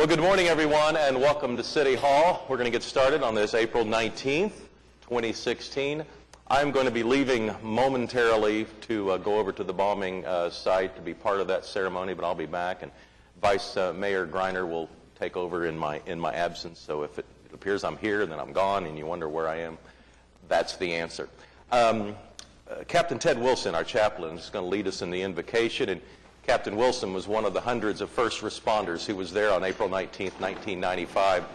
Well, good morning, everyone, and welcome to City Hall. We're going to get started on this April 19th, 2016. I'm going to be leaving momentarily to go over to the bombing site to be part of that ceremony, but I'll be back, and Vice Mayor Greiner will take over in my absence. So if it appears I'm here and then I'm gone and you wonder where I am, that's the answer. Captain Ted Wilson, our chaplain, is going to lead us in the invocation, and Captain Wilson was one of the hundreds of first responders who was there on April 19th, 1995,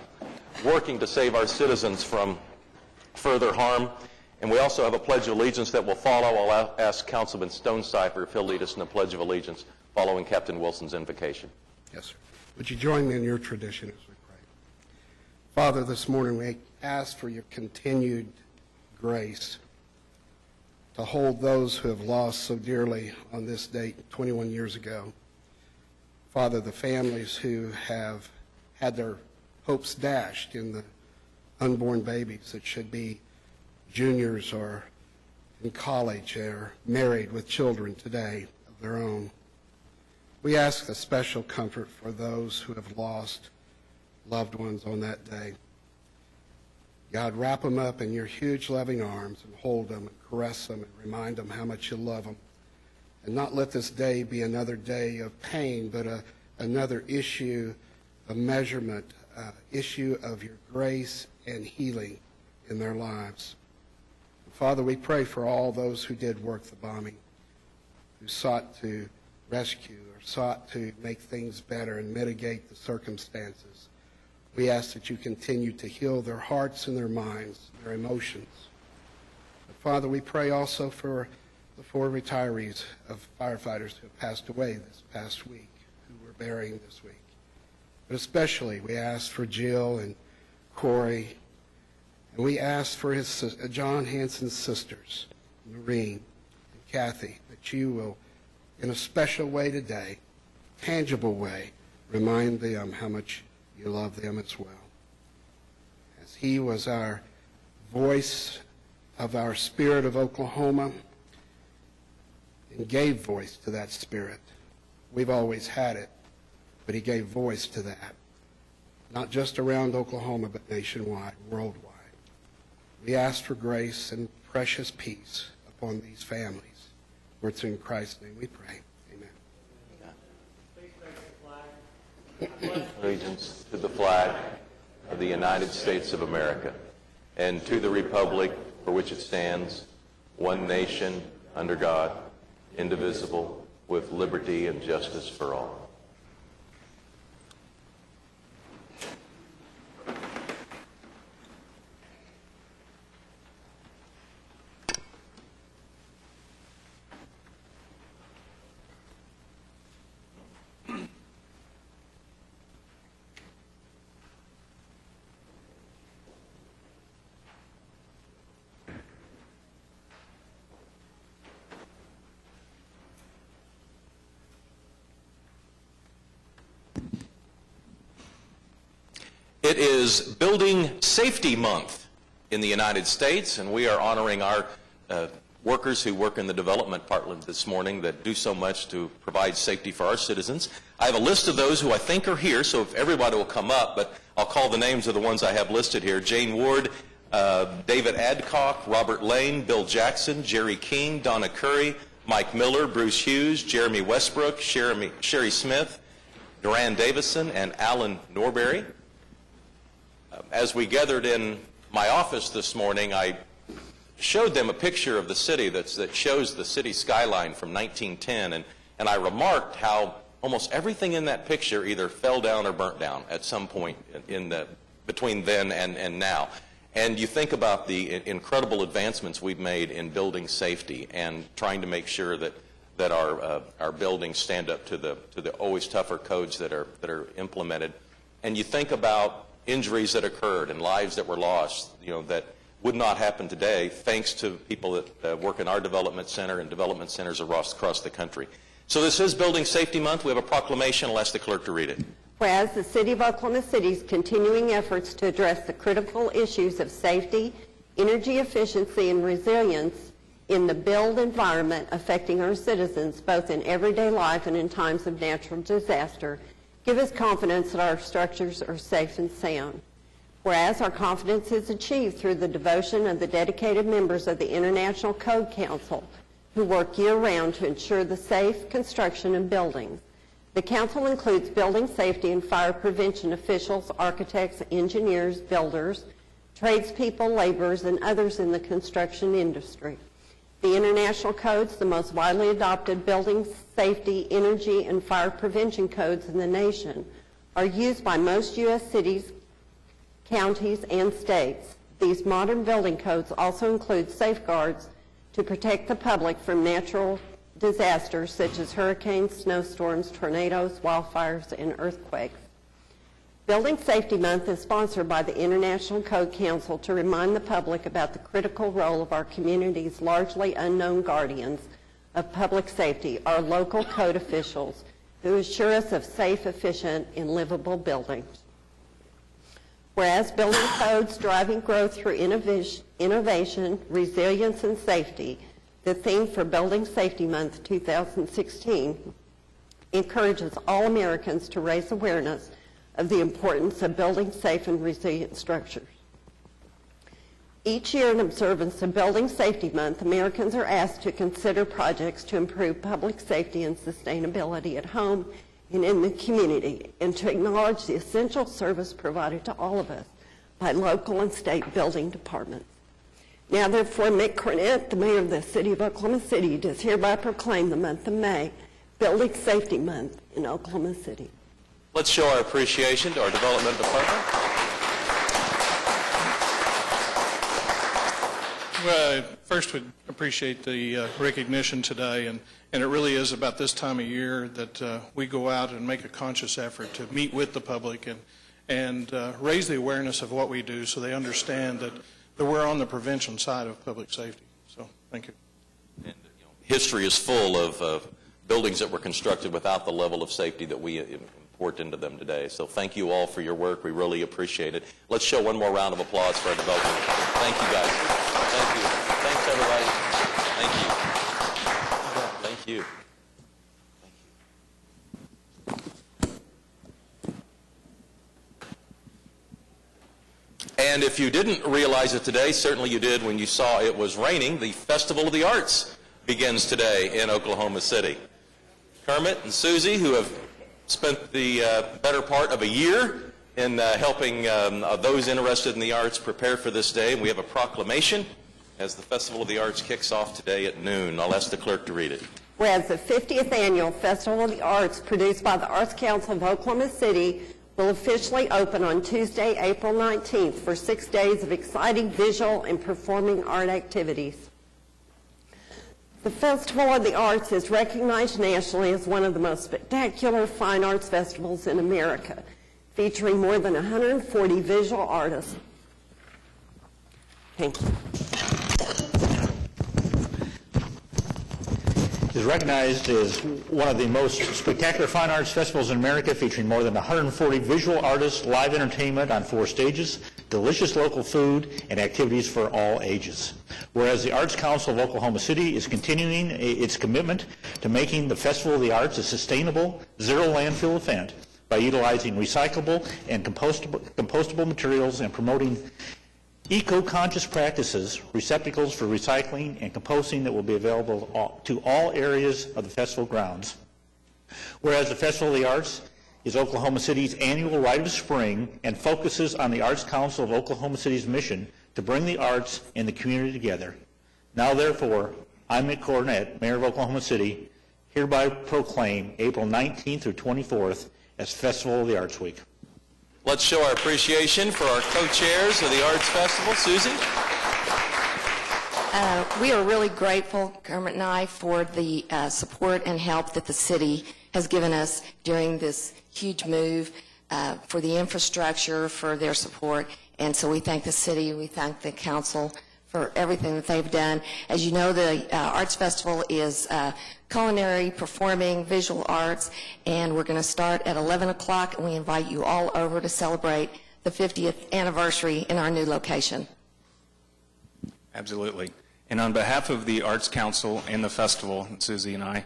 working to save our citizens from further harm. And we also have a Pledge of Allegiance that will follow. I'll ask Councilman Stonecipher if he'll lead us in the Pledge of Allegiance following Captain Wilson's invocation. Yes, sir. Would you join me in your tradition as we pray? Father, this morning we ask for your continued grace to hold those who have lost so dearly on this date 21 years ago. Father, the families who have had their hopes dashed in the unborn babies that should be juniors or in college or married with children today of their own. We ask a special comfort for those who have lost loved ones on that day. God, wrap them up in your huge loving arms and hold them and caress them and remind them how much you love them. And not let this day be another day of pain, but another issue of measurement, issue of your grace and healing in their lives. Father, we pray for all those who did work the bombing, who sought to rescue or sought to make things better and mitigate the circumstances. We ask that you continue to heal their hearts and their minds, their emotions. But Father, we pray also for the 4 retirees of firefighters who have passed away this past week, who we're burying this week. But especially we ask for Jill and Corey, and we ask for his John Hansen's sisters, Noreen and Kathy, that you will, in a special way today, tangible way, remind them how much you love them as well. As he was our voice of our spirit of Oklahoma and gave voice to that spirit. We've always had it, but he gave voice to that, not just around Oklahoma, but nationwide, worldwide. We ask for grace and precious peace upon these families. For it's in Christ's name we pray. Allegiance to the flag of the United States of America and to the republic for which it stands, one nation, under God, indivisible, with liberty and justice for all. It is Building Safety Month in the United States, and we are honoring our workers who work in the development department this morning that do so much to provide safety for our citizens. I have a list of those who I think are here, so if everybody will come up, but I'll call the names of the ones I have listed here. Jane Ward, David Adcock, Robert Lane, Bill Jackson, Jerry King, Donna Curry, Mike Miller, Bruce Hughes, Jeremy Westbrook, Sherry Smith, Duran Davison, and Alan Norberry. As we gathered in my office this morning, I showed them a picture of the city that shows the city skyline from 1910, and I remarked how almost everything in that picture either fell down or burnt down at some point between then and now. And you think about the incredible advancements we've made in building safety and trying to make sure that our buildings stand up to the always tougher codes that are implemented. And you think about injuries that occurred and lives that were lost, that would not happen today thanks to people that work in our development center and development centers across the country. So this is Building Safety Month. We have a proclamation. I'll ask the clerk to read it. Whereas the City of Oklahoma City's continuing efforts to address the critical issues of safety, energy efficiency, and resilience in the built environment affecting our citizens both in everyday life and in times of natural disaster, give us confidence that our structures are safe and sound. Whereas our confidence is achieved through the devotion of the dedicated members of the International Code Council who work year-round to ensure the safe construction of buildings. The Council includes building safety and fire prevention officials, architects, engineers, builders, tradespeople, laborers, and others in the construction industry. The International Codes, the most widely adopted building safety, energy, and fire prevention codes in the nation, are used by most U.S. cities, counties, and states. These modern building codes also include safeguards to protect the public from natural disasters such as hurricanes, snowstorms, tornadoes, wildfires, and earthquakes. Building Safety Month is sponsored by the International Code Council to remind the public about the critical role of our community's largely unknown guardians of public safety, our local code officials, who assure us of safe, efficient, and livable buildings. Whereas building codes driving growth through innovation, resilience, and safety, the theme for Building Safety Month 2016 encourages all Americans to raise awareness of the importance of building safe and resilient structures. Each year in observance of Building Safety Month, Americans are asked to consider projects to improve public safety and sustainability at home and in the community, and to acknowledge the essential service provided to all of us by local and state building departments. Now, therefore, Mick Cornett, the mayor of the city of Oklahoma City, does hereby proclaim the month of May Building Safety Month in Oklahoma City. Let's show our appreciation to our development department. Well, first we appreciate the recognition today, and it really is about this time of year that we go out and make a conscious effort to meet with the public and raise the awareness of what we do so they understand that we're on the prevention side of public safety. So, thank you. And, history is full of buildings that were constructed without the level of safety that we import into them today. So thank you all for your work. We really appreciate it. Let's show one more round of applause for our development. Thank you, guys. Thank you. Thanks, everybody. Thank you. Thank you. And if you didn't realize it today, certainly you did when you saw it was raining. The Festival of the Arts begins today in Oklahoma City. Kermit and Susie, who have spent the better part of a year in helping those interested in the arts prepare for this day. And we have a proclamation as the Festival of the Arts kicks off today at noon. I'll ask the clerk to read it. Whereas the 50th Annual Festival of the Arts, produced by the Arts Council of Oklahoma City, will officially open on Tuesday, April 19th for 6 days of exciting visual and performing art activities. The Festival of the Arts is recognized nationally as one of the most spectacular fine arts festivals in America, featuring more than 140 visual artists. Thank you. Is recognized as one of the most spectacular fine arts festivals in America, featuring more than 140 visual artists, live entertainment on 4 stages, delicious local food, and activities for all ages. Whereas the Arts Council of Oklahoma City is continuing its commitment to making the Festival of the Arts a sustainable, zero landfill event by utilizing recyclable and compostable materials and promoting eco-conscious practices, receptacles for recycling and composting that will be available to all areas of the festival grounds. Whereas the Festival of the Arts is Oklahoma City's annual rite of spring and focuses on the Arts Council of Oklahoma City's mission to bring the arts and the community together. Now, therefore, I, Mick Cornett, Mayor of Oklahoma City, hereby proclaim April 19th through 24th as Festival of the Arts Week. Let's show our appreciation for our co-chairs of the Arts Festival. Susie? We are really grateful, Kermit and I, for the support and help that the city has given us during this huge move, for the infrastructure, for their support. And so we thank the city, we thank the council for everything that they've done. As you know, the Arts Festival is culinary, performing, visual arts, and we're going to start at 11 o'clock, and we invite you all over to celebrate the 50th anniversary in our new location. Absolutely. And on behalf of the Arts Council and the festival, Susie and I,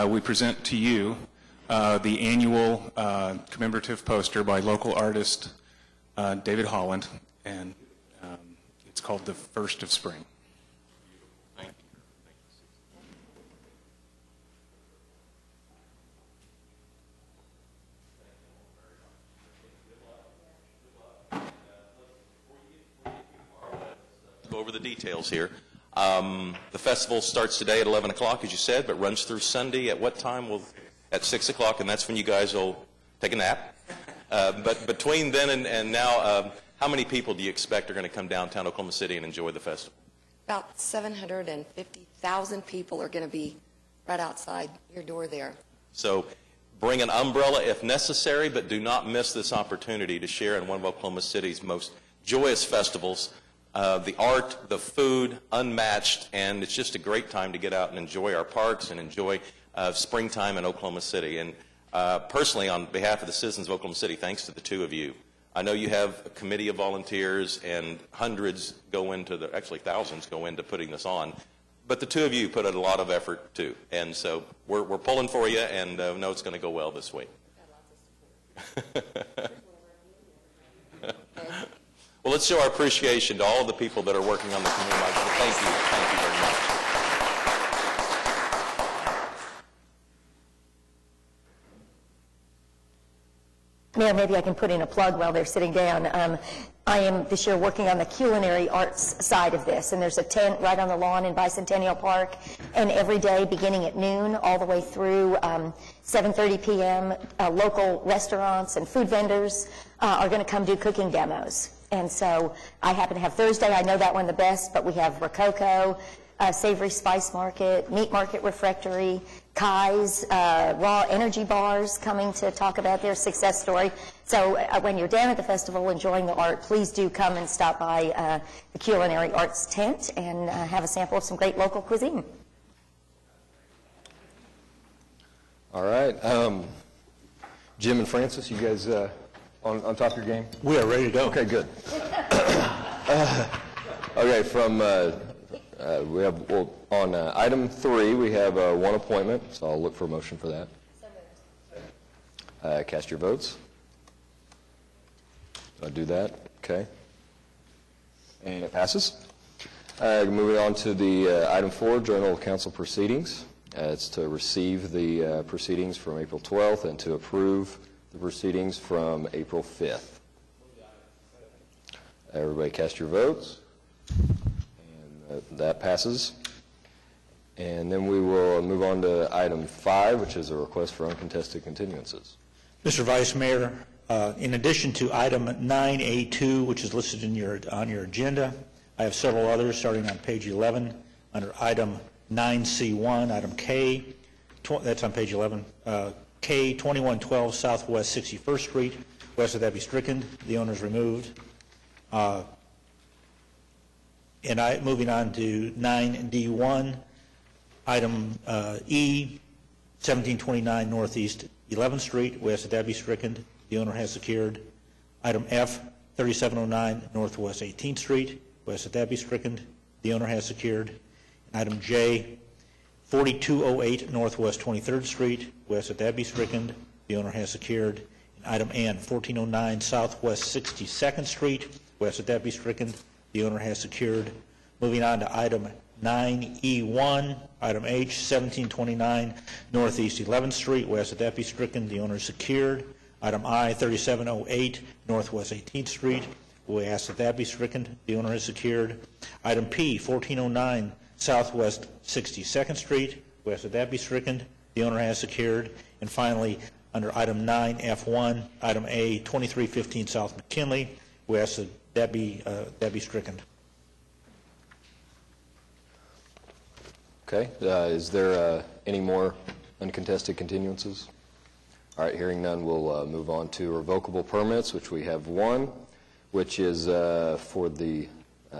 we present to you the annual commemorative poster by local artist David Holland, and it's called The First of Spring. Go over the details here. The festival starts today at 11 o'clock, as you said, but runs through Sunday at what time? At 6 o'clock, and that's when you guys will take a nap. But between then and now, how many people do you expect are going to come downtown Oklahoma City and enjoy the festival? About 750,000 people are going to be right outside your door there. So bring an umbrella if necessary, but do not miss this opportunity to share in one of Oklahoma City's most joyous festivals. The art, the food, unmatched, and it's just a great time to get out and enjoy our parks and enjoy springtime in Oklahoma City. And personally, on behalf of the citizens of Oklahoma City, thanks to the two of you. I know you have a committee of volunteers, and hundreds go into actually thousands go into putting this on. But the two of you put in a lot of effort, too. And so we're pulling for you, and know it's going to go well this week. Well, let's show our appreciation to all of the people that are working on the community market. Thank you. Thank you very much. Mayor, maybe I can put in a plug while they're sitting down. I am this year working on the culinary arts side of this, and there's a tent right on the lawn in Bicentennial Park, and every day beginning at noon all the way through 7:30 p.m., local restaurants and food vendors are going to come do cooking demos. And so I happen to have Thursday, I know that one the best, but we have Rococo, Savory Spice Market, Meat Market Refractory, Kai's, Raw Energy Bars coming to talk about their success story. So when you're down at the festival enjoying the art, please do come and stop by the Culinary Arts tent and have a sample of some great local cuisine. All right. Jim and Francis, you guys on top of your game? We are ready to go. Okay, good. Okay, from we have on item 3 we have one appointment, so I'll look for a motion for that. Cast your votes. I'll do that. Okay, and it passes. Moving on to the item 4, Journal of Council Proceedings. It's to receive the proceedings from April 12th and to approve the proceedings from April 5th. Everybody cast your votes. And that passes. And then we will move on to item 5, which is a request for uncontested continuances. Mr. Vice Mayor, in addition to item 9A2, which is listed on your agenda, I have several others starting on page 11 under item 9C1, item K, that's on page 11, K 2112 Southwest 61st Street, west of that be stricken, the owner's removed. And moving on to 9D1, item E, 1729 Northeast 11th Street, west of that be stricken, the owner has secured. Item F, 3709 Northwest 18th Street, west of that be stricken, the owner has secured. Item J, 4208 Northwest 23rd Street, west of that be stricken, the owner has secured. And item N, 1409 Southwest 62nd Street, west of that be stricken, the owner has secured. Moving on to item 9E1, item H, 1729 Northeast 11th Street, west of that be stricken, the owner is secured. Item I, 3708 Northwest 18th Street, we ask that be stricken, the owner is secured. Item P, 1409 Southwest 62nd Street, west of that be stricken, the owner has secured. And finally, under item 9F1, item A, 2315 South McKinley, we ask that be stricken. Okay, is there any more uncontested continuances? All right, hearing none, we'll move on to revocable permits, which we have one, which is for the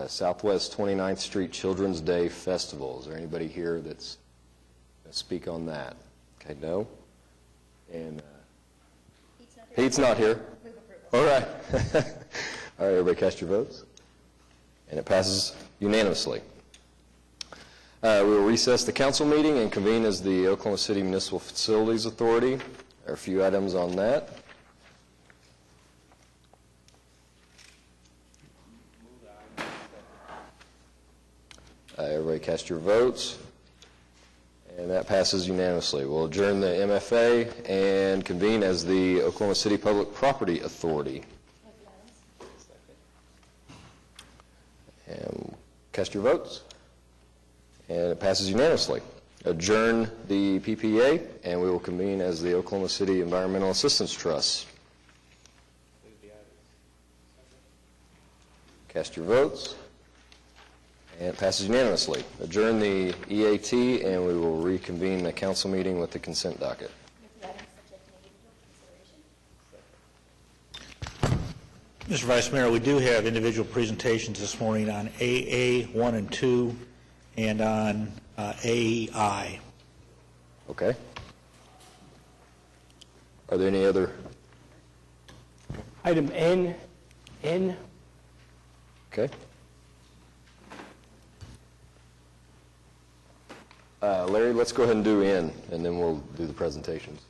Southwest 29th Street Children's Day Festival. Is there anybody here that's going to speak on that? Okay, no. And Pete's not here. All right. All right, everybody cast your votes. And it passes unanimously. We will recess the council meeting and convene as the Oklahoma City Municipal Facilities Authority. There are a few items on that. Everybody cast your votes. And that passes unanimously. We'll adjourn the MFA and convene as the Oklahoma City Public Property Authority. And cast your votes. And it passes unanimously. Adjourn the PPA, and we will convene as the Oklahoma City Environmental Assistance Trust. Cast your votes. And it passes unanimously. Adjourn the EAT, and we will reconvene the council meeting with the consent docket. Mr. Vice Mayor, we do have individual presentations this morning on AA 1 and 2 and on AEI. Okay. Are there any other? Item N. Okay. Larry, let's go ahead and do N, and then we'll do the presentations.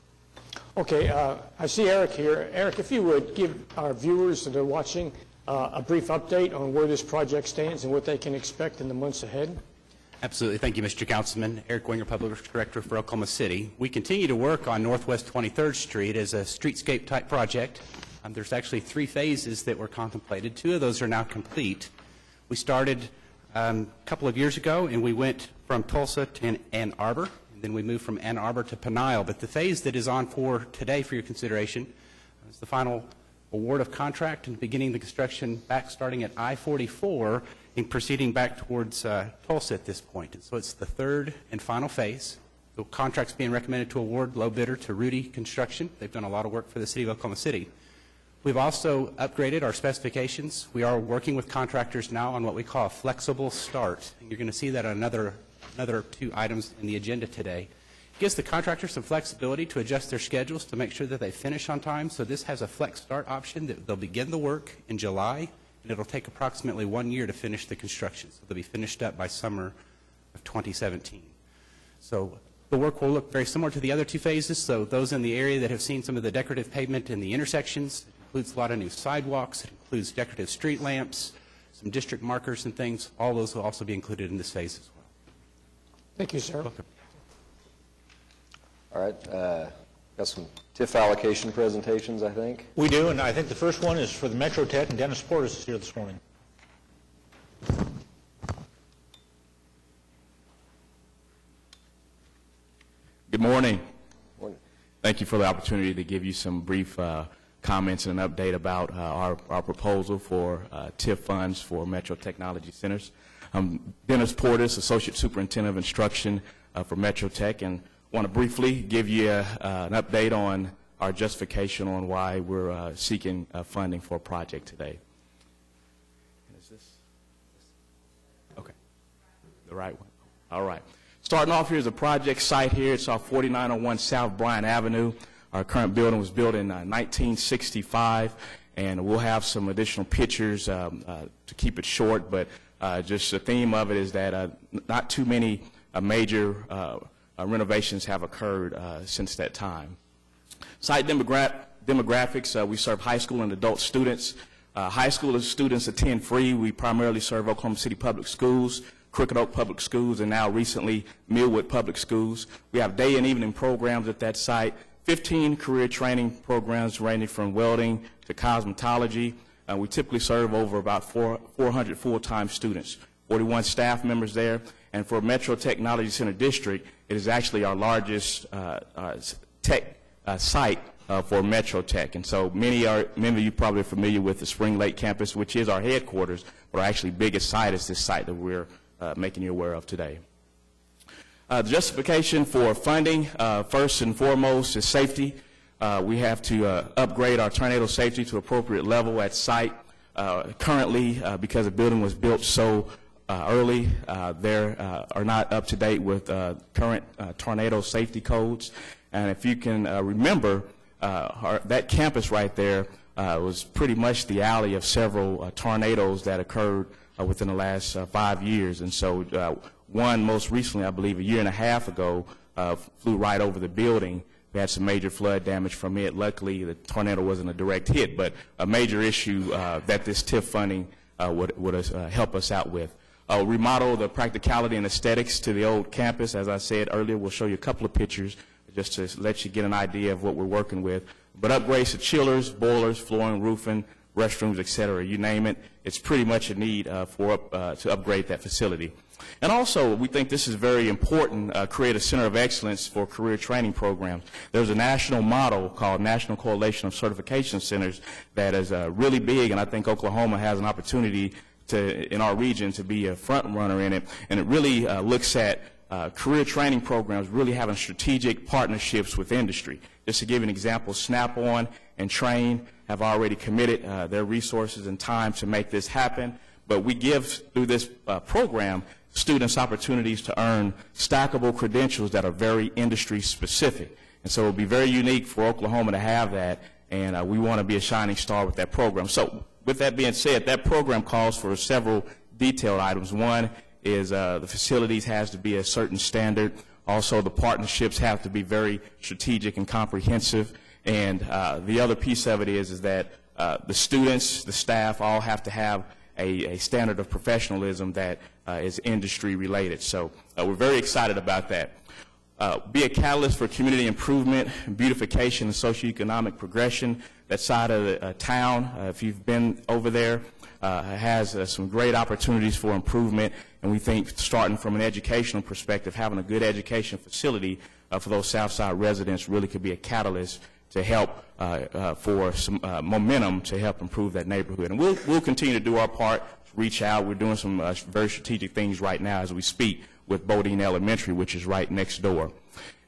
Okay, I see Eric here. Eric, if you would give our viewers that are watching a brief update on where this project stands and what they can expect in the months ahead. Absolutely. Thank you, Mr. Councilman. Eric Winger, Public Works Director for Oklahoma City. We continue to work on Northwest 23rd Street as a streetscape type project. There's actually 3 phases that were contemplated. 2 of those are now complete. We started a couple of years ago, and we went from Tulsa to Ann Arbor, and then we moved from Ann Arbor to Peniel. But the phase that is on for today for your consideration is the final award of contract and beginning the construction back starting at I-44 and proceeding back towards Tulsa at this point. And so it's the 3rd and final phase. The contract's being recommended to award low bidder to Rudy Construction. They've done a lot of work for the city of Oklahoma City. We've also upgraded our specifications. We are working with contractors now on what we call a flexible start. And you're going to see that on another 2 items in the agenda today. It gives the contractors some flexibility to adjust their schedules to make sure that they finish on time. So this has a flex start option that they'll begin the work in July, and it'll take approximately 1 year to finish the construction. So they'll be finished up by summer of 2017. So the work will look very similar to the other 2 phases. So those in the area that have seen some of the decorative pavement in the intersections, it includes a lot of new sidewalks, it includes decorative street lamps, some district markers and things. All those will also be included in this phase as well. Thank you, sir. Welcome. All right. Got some TIF allocation presentations, I think. We do, and I think the first one is for the Metro Tech, and Dennis Portis is here this morning. Good morning. Morning. Thank you for the opportunity to give you some brief comments and an update about our proposal for TIF funds for Metro Technology Centers. I'm Dennis Portis, Associate Superintendent of Instruction for Metro Tech, and want to briefly give you an update on our justification on why we're seeking funding for a project today. Is this? Okay. The right one? All right. Starting off, here's a project site here. It's our 4901 South Bryant Avenue. Our current building was built in 1965, and we'll have some additional pictures to keep it short, but just the theme of it is that not too many major renovations have occurred since that time. Site demographics, we serve high school and adult students. High school students attend free. We primarily serve Oklahoma City Public Schools, Crooked Oak Public Schools, and now recently Millwood Public Schools. We have day and evening programs at that site, 15 career training programs ranging from welding to cosmetology. We typically serve over about 400 full-time students, 41 staff members there. And for Metro Technology Center District, it is actually our largest tech site for Metro Tech. And so many of you probably are familiar with the Spring Lake campus, which is our headquarters, but our actually biggest site is this site that we're making you aware of today. The justification for funding, first and foremost, is safety. We have to upgrade our tornado safety to appropriate level at site. Currently, because the building was built so early, they are not up to date with current tornado safety codes. And if you can remember, that campus right there was pretty much the alley of several tornadoes that occurred within the last 5 years. And so one most recently, I believe a year and a half ago, flew right over the building. We had some major flood damage from it. Luckily, the tornado wasn't a direct hit, but a major issue that this TIF funding would help us out with. Remodel the practicality and aesthetics to the old campus. As I said earlier, we'll show you a couple of pictures just to let you get an idea of what we're working with. But upgrades to chillers, boilers, flooring, roofing, restrooms, et cetera, you name it. It's pretty much a need to upgrade that facility. And also, we think this is very important, create a center of excellence for career training programs. There's a national model called National Coalition of Certification Centers that is really big, and I think Oklahoma has an opportunity in our region to be a front runner in it. And it really looks at career training programs really having strategic partnerships with industry. Just to give an example, Snap-on and Train have already committed their resources and time to make this happen. But we give, through this program, students opportunities to earn stackable credentials that are very industry specific. And so it will be very unique for Oklahoma to have that, and we want to be a shining star with that program. So with that being said, that program calls for several detailed items. One is the facilities has to be a certain standard. Also, the partnerships have to be very strategic and comprehensive. And the other piece of it is that the students, the staff, all have to have a standard of professionalism that is industry related. So we're very excited about that. Be a catalyst for community improvement, beautification, and socioeconomic progression. That side of the town, if you've been over there, has some great opportunities for improvement, and we think starting from an educational perspective, having a good education facility for those Southside residents really could be a catalyst to help for some momentum to help improve that neighborhood. And we'll continue to do our part, reach out. We're doing some very strategic things right now as we speak with Bodine Elementary, which is right next door.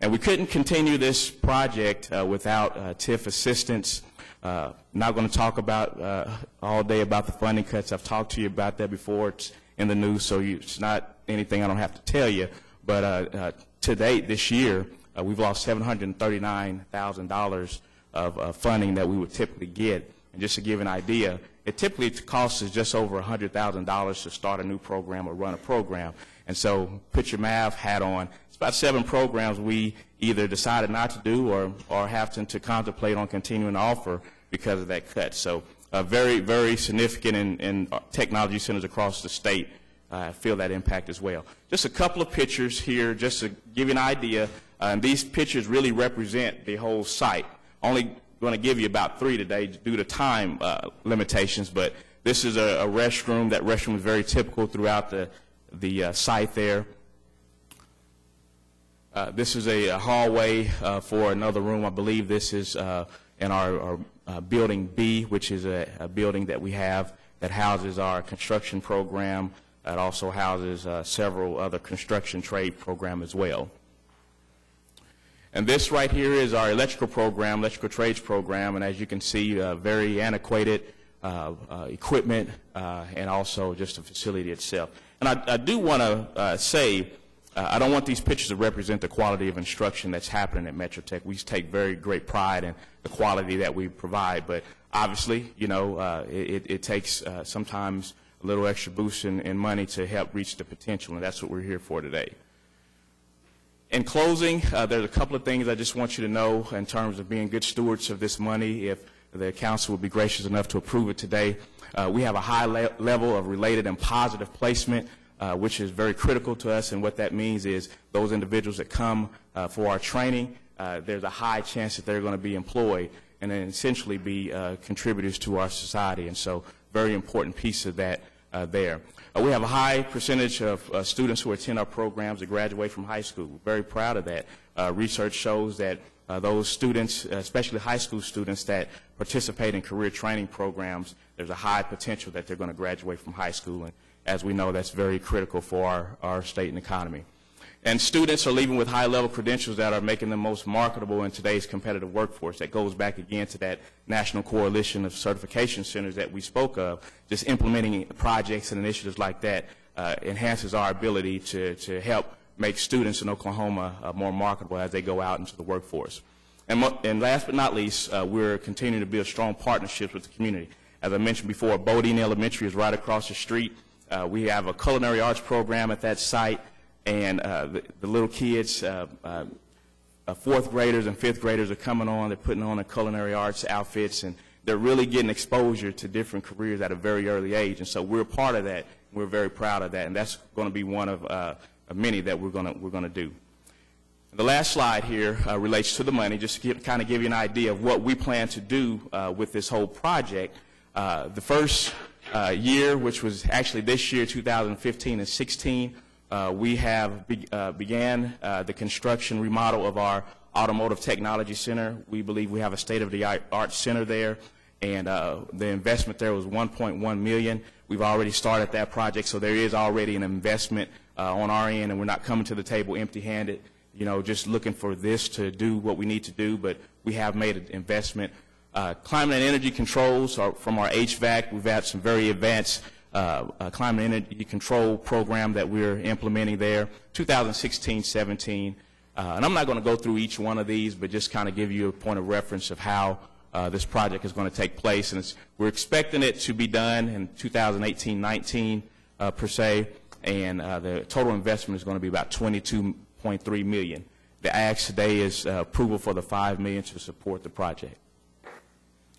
And we couldn't continue this project without TIF assistance. Not going to talk about all day about the funding cuts. I've talked to you about that before. It's in the news, so it's not anything I don't have to tell you. But to date this year, we've lost $739,000 of funding that we would typically get. And just to give an idea, it typically costs us just over $100,000 to start a new program or run a program. And so put your math hat on. It's about 7 programs we either decided not to do or have to contemplate on continuing to offer because of that cut. So very, very significant in technology centers across the state feel that impact as well. Just a couple of pictures here just to give you an idea. These pictures really represent the whole site. Only going to give you about 3 today due to time limitations, but this is a restroom. That restroom is very typical throughout the site there. This is a hallway for another room. I believe this is in our Building B, which is a building that we have that houses our construction program. It also houses several other construction trade program as well. And this right here is our electrical program, electrical trades program, and as you can see, very antiquated equipment and also just the facility itself. And I do want to say, I don't want these pictures to represent the quality of instruction that's happening at Metro Tech. We take very great pride in the quality that we provide, but obviously, you know, it takes sometimes a little extra boost in money to help reach the potential, and that's what we're here for today. In closing, there's a couple of things I just want you to know in terms of being good stewards of this money. If the council would be gracious enough to approve it today, we have a high level of related and positive placement, which is very critical to us. And what that means is those individuals that come for our training, there's a high chance that they're going to be employed and then essentially be contributors to our society. And so very important piece of that there. We have a high percentage of students who attend our programs that graduate from high school. We're very proud of that. Research shows that those students, especially high school students that participate in career training programs, there's a high potential that they're going to graduate from high school. And as we know, that's very critical for our state and economy. And students are leaving with high-level credentials that are making them most marketable in today's competitive workforce. That goes back again to that National Coalition of Certification Centers that we spoke of. Just implementing projects and initiatives like that enhances our ability to help make students in Oklahoma more marketable as they go out into the workforce. And last but not least, we're continuing to build strong partnerships with the community. As I mentioned before, Bodine Elementary is right across the street. We have a culinary arts program at that site. And the little kids fourth graders and fifth graders are coming on. They're putting on their culinary arts outfits, and they're really getting exposure to different careers at a very early age. And so we're part of that. We're very proud of that, and that's going to be one of many that we're going to do. The last slide here relates to the money, just to kind of give you an idea of what we plan to do with this whole project. The first year, which was actually this year, 2015 and 16, we have began the construction remodel of our Automotive Technology Center. We believe we have a state-of-the-art center there, and the investment there was $1.1 million. We've already started that project, so there is already an investment on our end, and we're not coming to the table empty-handed, you know, just looking for this to do what we need to do, but we have made an investment. Climate and energy controls are from our HVAC. We've had some very advanced climate and energy control program that we're implementing there, 2016-17. And I'm not going to go through each one of these, but just kind of give you a point of reference of how this project is going to take place. And we're expecting it to be done in 2018-19 per se, and the total investment is going to be about $22.3 million. The ask today is approval for the $5 million to support the project.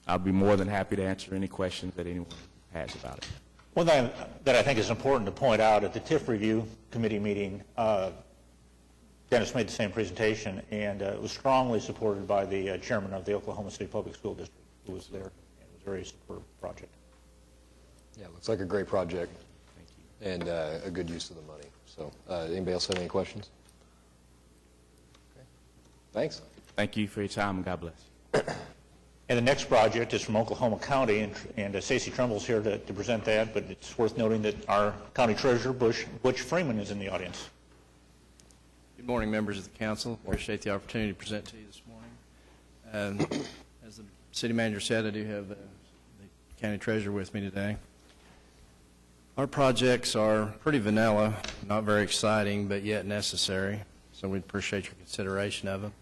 I'll be more than happy to answer any questions that anyone has about it. One thing that I think is important to point out, at the TIF review committee meeting, Dennis made the same presentation, and it was strongly supported by the chairman of the Oklahoma City Public School District, who was there. It was a very superb project. Yeah, looks like a great project. Thank you. And a good use of the money. So anybody else have any questions? Okay. Thanks. Thank you for your time, and God bless. And the next project is from Oklahoma County, and Stacey Trumbull's here to present that, but it's worth noting that our county treasurer, Butch Freeman, is in the audience. Good morning, members of the council. Appreciate the opportunity to present to you this morning. As the city manager said, I do have the county treasurer with me today. Our projects are pretty vanilla, not very exciting, but yet necessary, so we appreciate your consideration of them.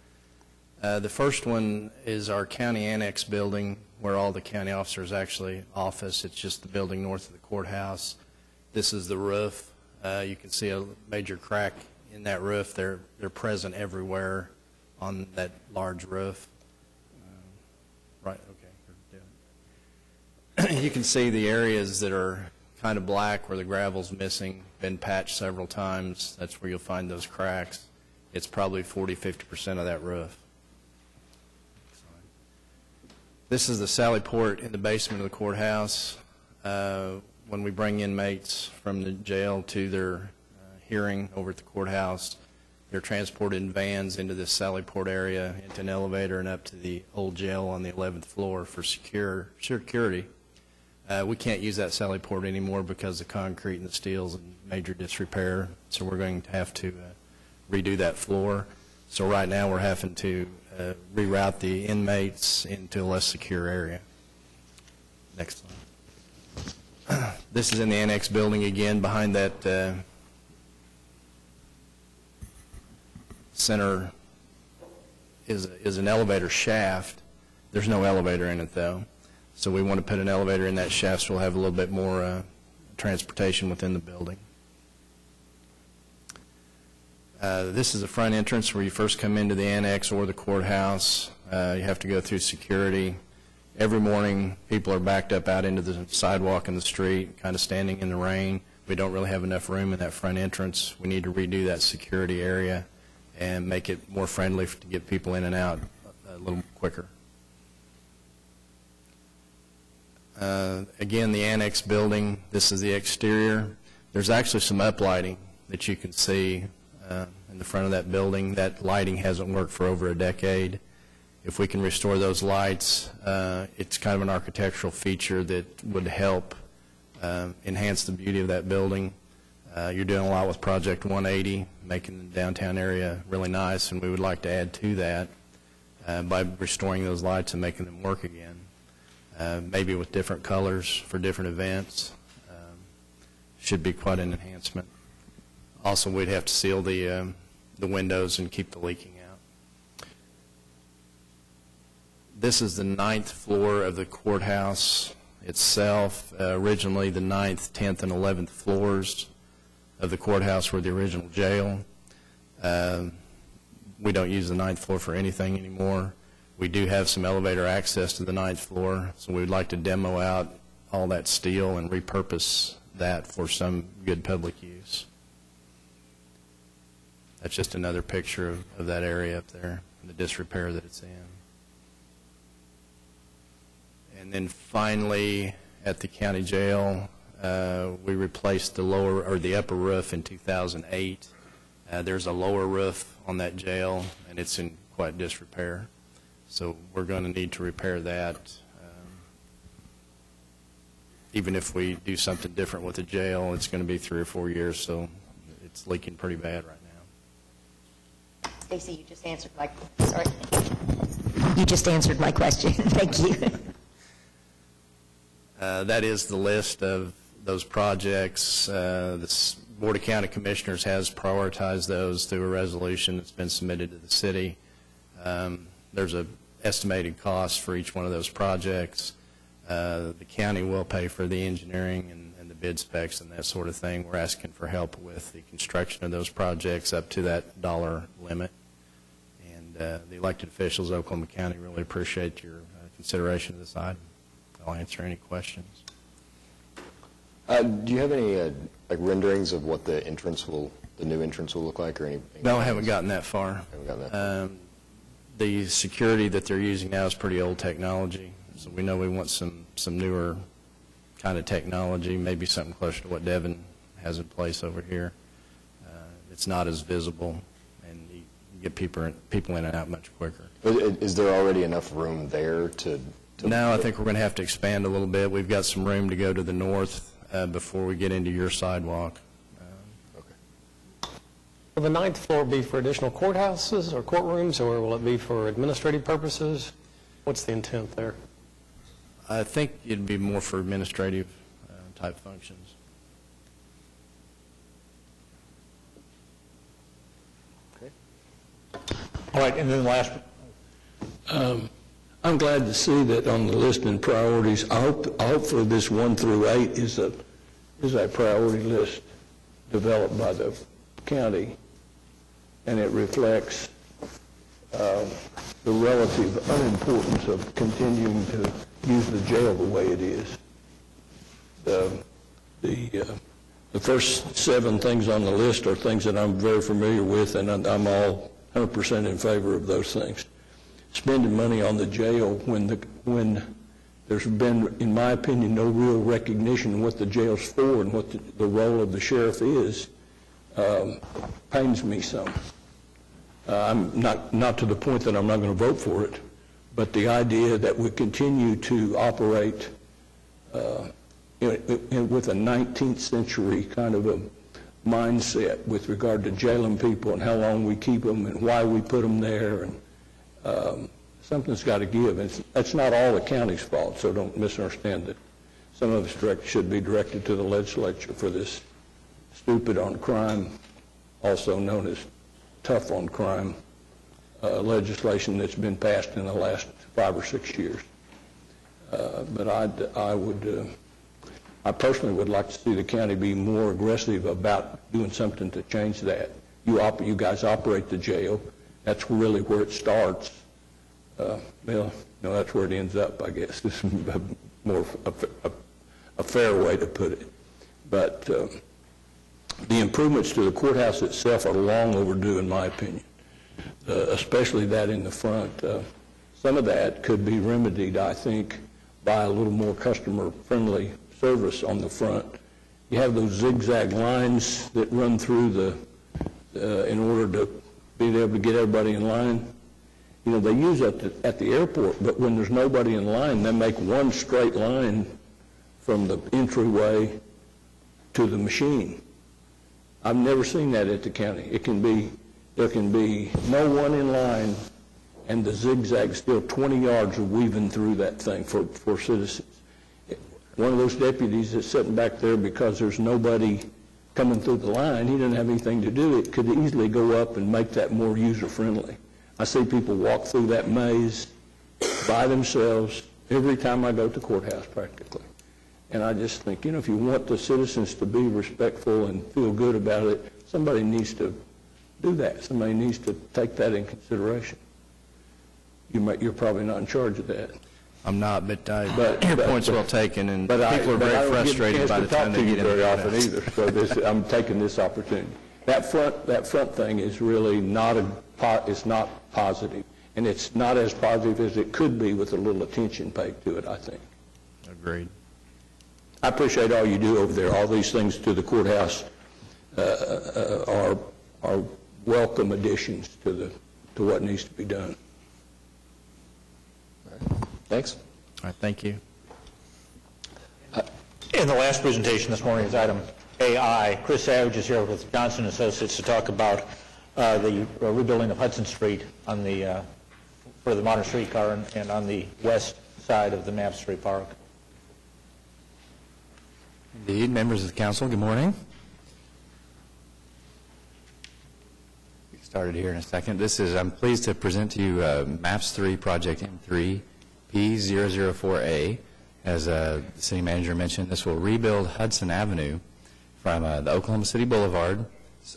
The first one is our county annex building, where all the county officers actually office. It's just the building north of the courthouse. This is the roof. You can see a major crack in that roof. They're present everywhere on that large roof. Right, okay. You can see the areas that are kind of black where the gravel's missing, been patched several times. That's where you'll find those cracks. It's probably 40–50% of that roof. This is the sally port in the basement of the courthouse. When we bring inmates from the jail to their hearing over at the courthouse, they're transported in vans into this sally port area, into an elevator, and up to the old jail on the 11th floor for security. We can't use that sally port anymore because the concrete and the steel's in major disrepair, so we're going to have to redo that floor. So right now we're having to reroute the inmates into a less secure area. Next slide. This is in the annex building again. Behind that center is an elevator shaft. There's no elevator in it, though. So we want to put an elevator in that shaft so we'll have a little bit more transportation within the building. This is the front entrance where you first come into the annex or the courthouse. You have to go through security. Every morning, people are backed up out into the sidewalk in the street, kind of standing in the rain. We don't really have enough room in that front entrance. We need to redo that security area and make it more friendly to get people in and out a little quicker. Again, the annex building, this is the exterior. There's actually some uplighting that you can see in the front of that building. That lighting hasn't worked for over a decade. If we can restore those lights, it's kind of an architectural feature that would help enhance the beauty of that building. You're doing a lot with Project 180, making the downtown area really nice, and we would like to add to that by restoring those lights and making them work again. Maybe with different colors for different events. Should be quite an enhancement. Also, we'd have to seal the windows and keep the leaking out. This is the 9th floor of the courthouse itself. Originally, the 9th, 10th, and 11th floors of the courthouse were the original jail. we don't use the 9th floor for anything anymore. We do have some elevator access to the 9th floor, so we would like to demo out all that steel and repurpose that for some good public use. That's just another picture of that area up there and the disrepair that it's in. And then finally, at the county jail, we replaced the lower or the upper roof in 2008. There's a lower roof on that jail, and it's in quite disrepair. So we're going to need to repair that. Even if we do something different with the jail, it's going to be 3 or 4 years, so it's leaking pretty bad right now. Stacy, you just answered my, sorry. You just answered my question. Thank you. That is the list of those projects. The Board of County Commissioners has prioritized those through a resolution that's been submitted to the city. There's an estimated cost for each one of those projects. The county will pay for the engineering and the bid specs and that sort of thing. We're asking for help with the construction of those projects up to that dollar limit. And the elected officials of Oklahoma County really appreciate your consideration of this item. I'll answer any questions. Do you have any like renderings of what the new entrance will look like, or any? No, I haven't gotten that far. Haven't gotten that far. The security that they're using now is pretty old technology, so we know we want some newer kind of technology, maybe something closer to what Devon has in place over here. It's not as visible, and you get people in and out much quicker. Is there already enough room there to No, I think we're going to have to expand a little bit. We've got some room to go to the north before we get into your sidewalk. Will the 9th floor be for additional courthouses or courtrooms, or will it be for administrative purposes? What's the intent there? I think it'd be more for administrative type functions. Okay. All right, and then last. I'm glad to see that on the list and priorities. I hope for this 1 through 8 is a priority list developed by the county, and it reflects the relative unimportance of continuing to use the jail the way it is. The first 7 things on the list are things that I'm very familiar with, and I'm all 100% in favor of those things. Spending money on the jail when there's been, in my opinion, no real recognition of what the jail's for and what the role of the sheriff is, pains me some. I'm not to the point that I'm not going to vote for it, but the idea that we continue to operate with a 19th century kind of a mindset with regard to jailing people and how long we keep them and why we put them there, and something's got to give. And that's not all the county's fault, so don't misunderstand it. Some of us should be directed to the legislature for this stupid on crime, also known as tough on crime, legislation that's been passed in the last 5 or 6 years. But I personally would like to see the county be more aggressive about doing something to change that. You guys operate the jail. That's really where it starts. Well, no, that's where it ends up, I guess. This is more a fair way to put it. But the improvements to the courthouse itself are long overdue, in my opinion, especially that in the front. Some of that could be remedied, I think, by a little more customer-friendly service on the front. You have those zigzag lines that run through in order to be able to get everybody in line. You know, they use it at the airport, but when there's nobody in line, they make one straight line from the entryway to the machine. I've never seen that at the county. There can be no one in line, and the zigzag still 20 yards of weaving through that thing for citizens. One of those deputies that's sitting back there because there's nobody coming through the line, he doesn't have anything to do. It could easily go up and make that more user-friendly. I see people walk through that maze by themselves every time I go to courthouse practically. And I just think, if you want the citizens to be respectful and feel good about it, somebody needs to do that. Somebody needs to take that in consideration. You're probably not in charge of that. I'm not, but your point's well taken, and But people are very frustrated by the time they get into very the often house. either, so I'm taking this opportunity. That front thing is really it's not positive, and it's not as positive as it could be with a little attention paid to it, I think. Agreed. I appreciate all you do over there. All these things to the courthouse are welcome additions to what needs to be done. Thanks. All right, thank you. In the last presentation this morning is item AI. Chris Savage is here with Johnson Associates to talk about the rebuilding of Hudson Street on the for the modern streetcar and on the west side of the Maps 3 Park. Indeed, members of the council, good morning. Get started here in a second. I'm pleased to present to you Maps 3 Project M3 P004A. As the city manager mentioned, this will rebuild Hudson Avenue from the Oklahoma City Boulevard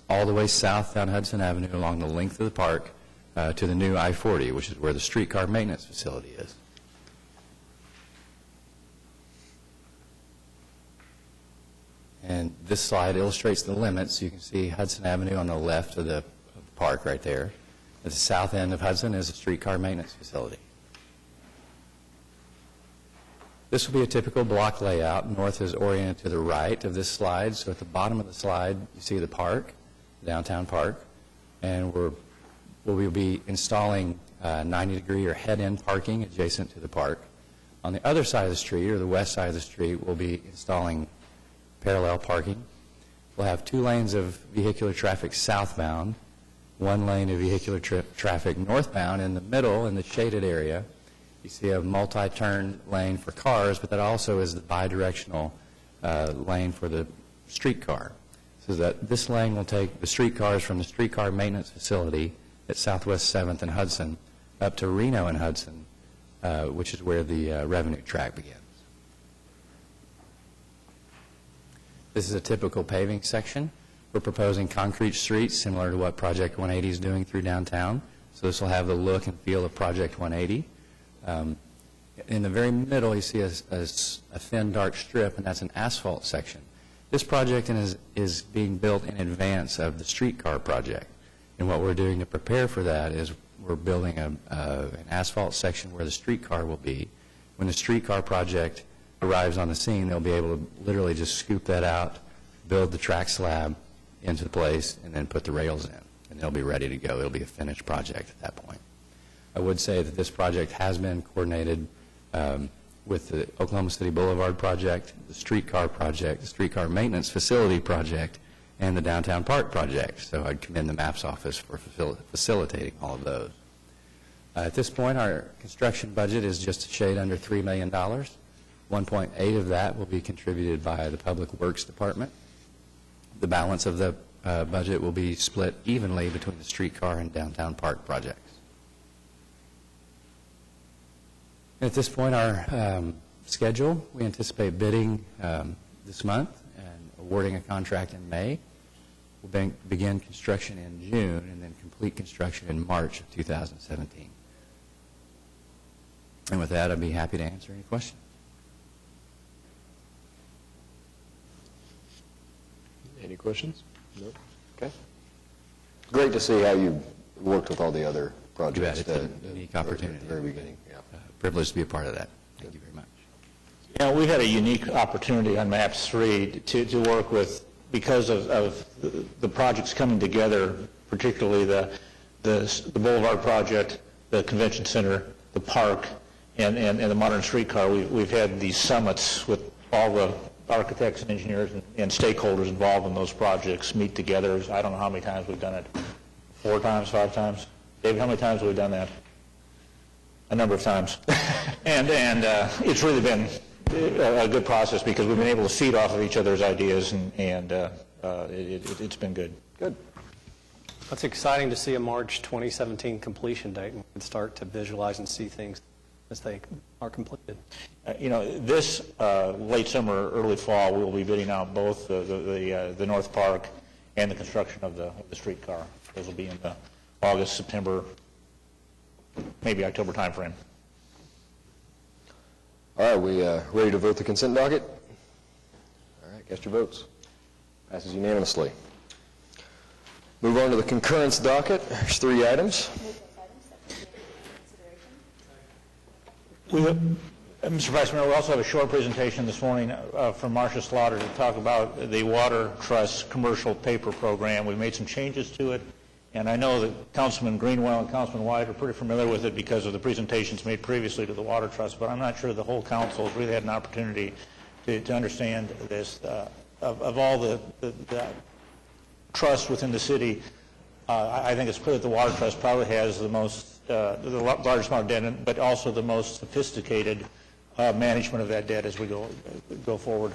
all the way south down Hudson Avenue along the length of the park to the new I-40, which is where the streetcar maintenance facility is. And this slide illustrates the limits. You can see Hudson Avenue on the left of the park right there. At the south end of Hudson is a streetcar maintenance facility. This will be a typical block layout. North is oriented to the right of this slide. So at the bottom of the slide, you see the park, downtown park, and we'll be installing 90-degree or head-end parking adjacent to the park. On the other side of the street, or the west side of the street, we'll be installing parallel parking. We'll have 2 lanes of vehicular traffic southbound, 1 lane of vehicular traffic northbound. In the middle, in the shaded area, you see a multi-turn lane for cars, but that also is the bidirectional lane for the streetcar. So that this lane will take the streetcars from the streetcar maintenance facility at Southwest 7th and Hudson up to Reno and Hudson, which is where the revenue track begins. This is a typical paving section. We're proposing concrete streets similar to what Project 180 is doing through downtown. So this will have the look and feel of Project 180. In the very middle, you see a thin, dark strip, and that's an asphalt section. This project is being built in advance of the streetcar project. And what we're doing to prepare for that is we're building an asphalt section where the streetcar will be. When the streetcar project arrives on the scene, they'll be able to literally just scoop that out, build the track slab into place, and then put the rails in. And they'll be ready to go. It'll be a finished project at that point. I would say that this project has been coordinated with the Oklahoma City Boulevard project, the streetcar maintenance facility project, and the downtown park project. So I'd commend the MAPS office for facilitating all of those. At this point, our construction budget is just a shade under $3 million. 1.8 of that will be contributed by the Public Works Department. The balance of the budget will be split evenly between the streetcar and downtown park projects. At this point, our schedule, we anticipate bidding this month and awarding a contract in May. We'll begin construction in June and then complete construction in March of 2017. And with that, I'd be happy to answer any questions. Any questions? No? Okay. Great to see how you worked with all the other projects. It's a unique opportunity. At the very beginning, yeah. Privileged to be a part of that. Thank you very much. Yeah, we had a unique opportunity on MAPS 3 to work with, because of the projects coming together, particularly the Boulevard project, the Convention Center, the park, and the modern streetcar. We've had these summits with all the architects and engineers and stakeholders involved in those projects meet together. I don't know how many times we've done it. 4 times, 5 times? David, how many times have we done that? A number of times. and it's really been a good process because we've been able to feed off of each other's ideas, and it's been good. Good. It's exciting to see a March 2017 completion date, and we can start to visualize and see things as they are completed. This late summer, early fall, we will be bidding out both the North Park and the construction of the streetcar. Those will be in the August, September, maybe October timeframe. All right, we ready to vote the consent docket? All right, cast your votes. Passes unanimously. Move on to the concurrence docket. There's 3 items. Mr. Vice Mayor, we also have a short presentation this morning from Marcia Slaughter to talk about the Water Trust commercial paper program. We've made some changes to it, and I know that Councilman Greenwell and Councilman White are pretty familiar with it because of the presentations made previously to the Water Trust, but I'm not sure the whole council has really had an opportunity to understand this. Of all the trusts within the city, I think it's clear that the Water Trust probably has the most, the largest amount of debt, but also the most sophisticated management of that debt as we go forward.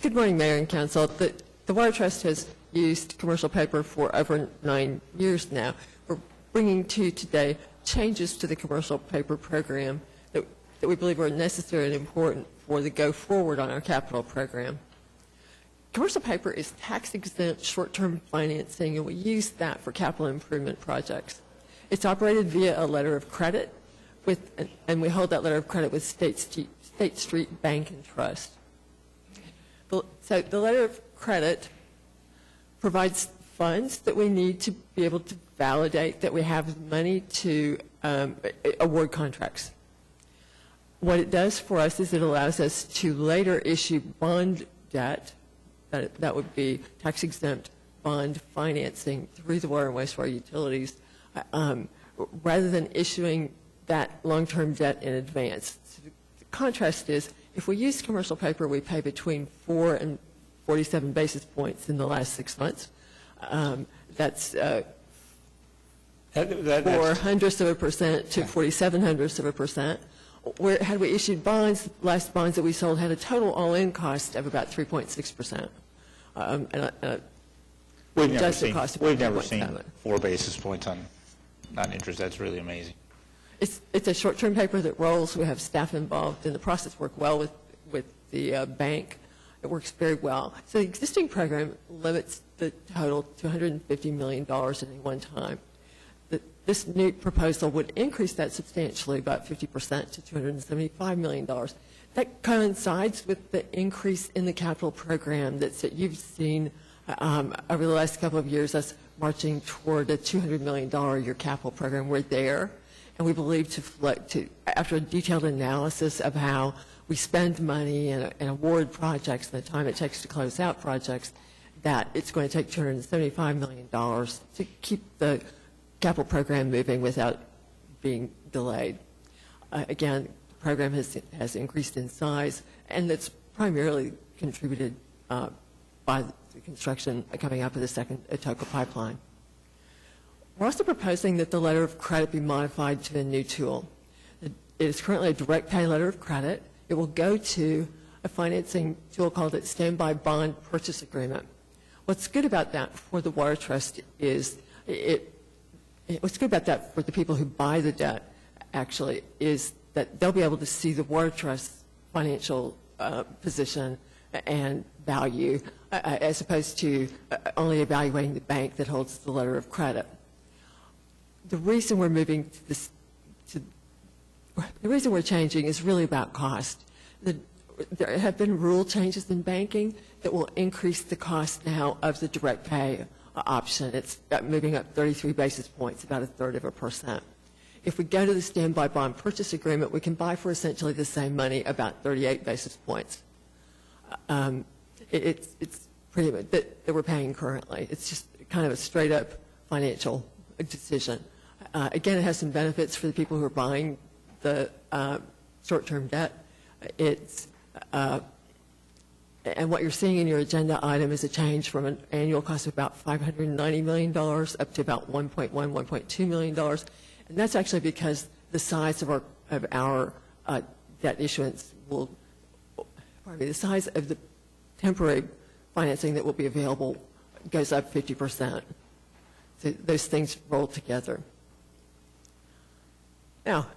Good morning, Mayor and Council. The Water Trust has used commercial paper for over 9 years now. We're bringing to you today changes to the commercial paper program that we believe are necessary and important for the go forward on our capital program. Commercial paper is tax-exempt short-term financing, and we use that for capital improvement projects. It's operated via a letter of credit, and we hold that letter of credit with State Street Bank and Trust. So the letter of credit provides funds that we need to be able to validate that we have money to award contracts. What it does for us is it allows us to later issue bond debt, that would be tax-exempt bond financing through the water and wastewater utilities, rather than issuing that long-term debt in advance. So the contrast is, if we use commercial paper, we pay between 4 and 47 basis points in the last 6 months. That's 0.04% to 0.47%. Had we issued bonds, last bonds that we sold had a total all-in cost of about 3.6%. We've never seen 4 basis points on interest. That's really amazing. It's a short-term paper that rolls. We have staff involved in the process, work well with the bank. It works very well. So the existing program limits the total to $150 million at any one time. This new proposal would increase that substantially, about 50% to $275 million. That coincides with the increase in the capital program that you've seen over the last couple of years, us marching toward a $200 million a year capital program. We're there, and we believe after a detailed analysis of how we spend money and award projects and the time it takes to close out projects, that it's going to take $275 million to keep the capital program moving without being delayed. Again, the program has increased in size, and it's primarily contributed by the construction coming up of the second Atoka pipeline. We're also proposing that the letter of credit be modified to a new tool. It is currently a direct pay letter of credit. It will go to a financing tool called a standby bond purchase agreement. What's good about that for the Water Trust is what's good about that for the people who buy the debt, actually, is that they'll be able to see the Water Trust's financial position and value, as opposed to only evaluating the bank that holds the letter of credit. The reason we're moving to this, the reason we're changing is really about cost. There have been rule changes in banking that will increase the cost now of the direct pay option. It's moving up 33 basis points, about 1/3%. If we go to the standby bond purchase agreement, we can buy for essentially the same money, about 38 basis points. It's pretty much that we're paying currently. It's just kind of a straight-up financial decision. Again, it has some benefits for the people who are buying the short-term debt. And what you're seeing in your agenda item is a change from an annual cost of about $590 million up to about $1.2 million. And that's actually because the size of our debt issuance the size of the temporary financing that will be available goes up 50%. So those things roll together. Now,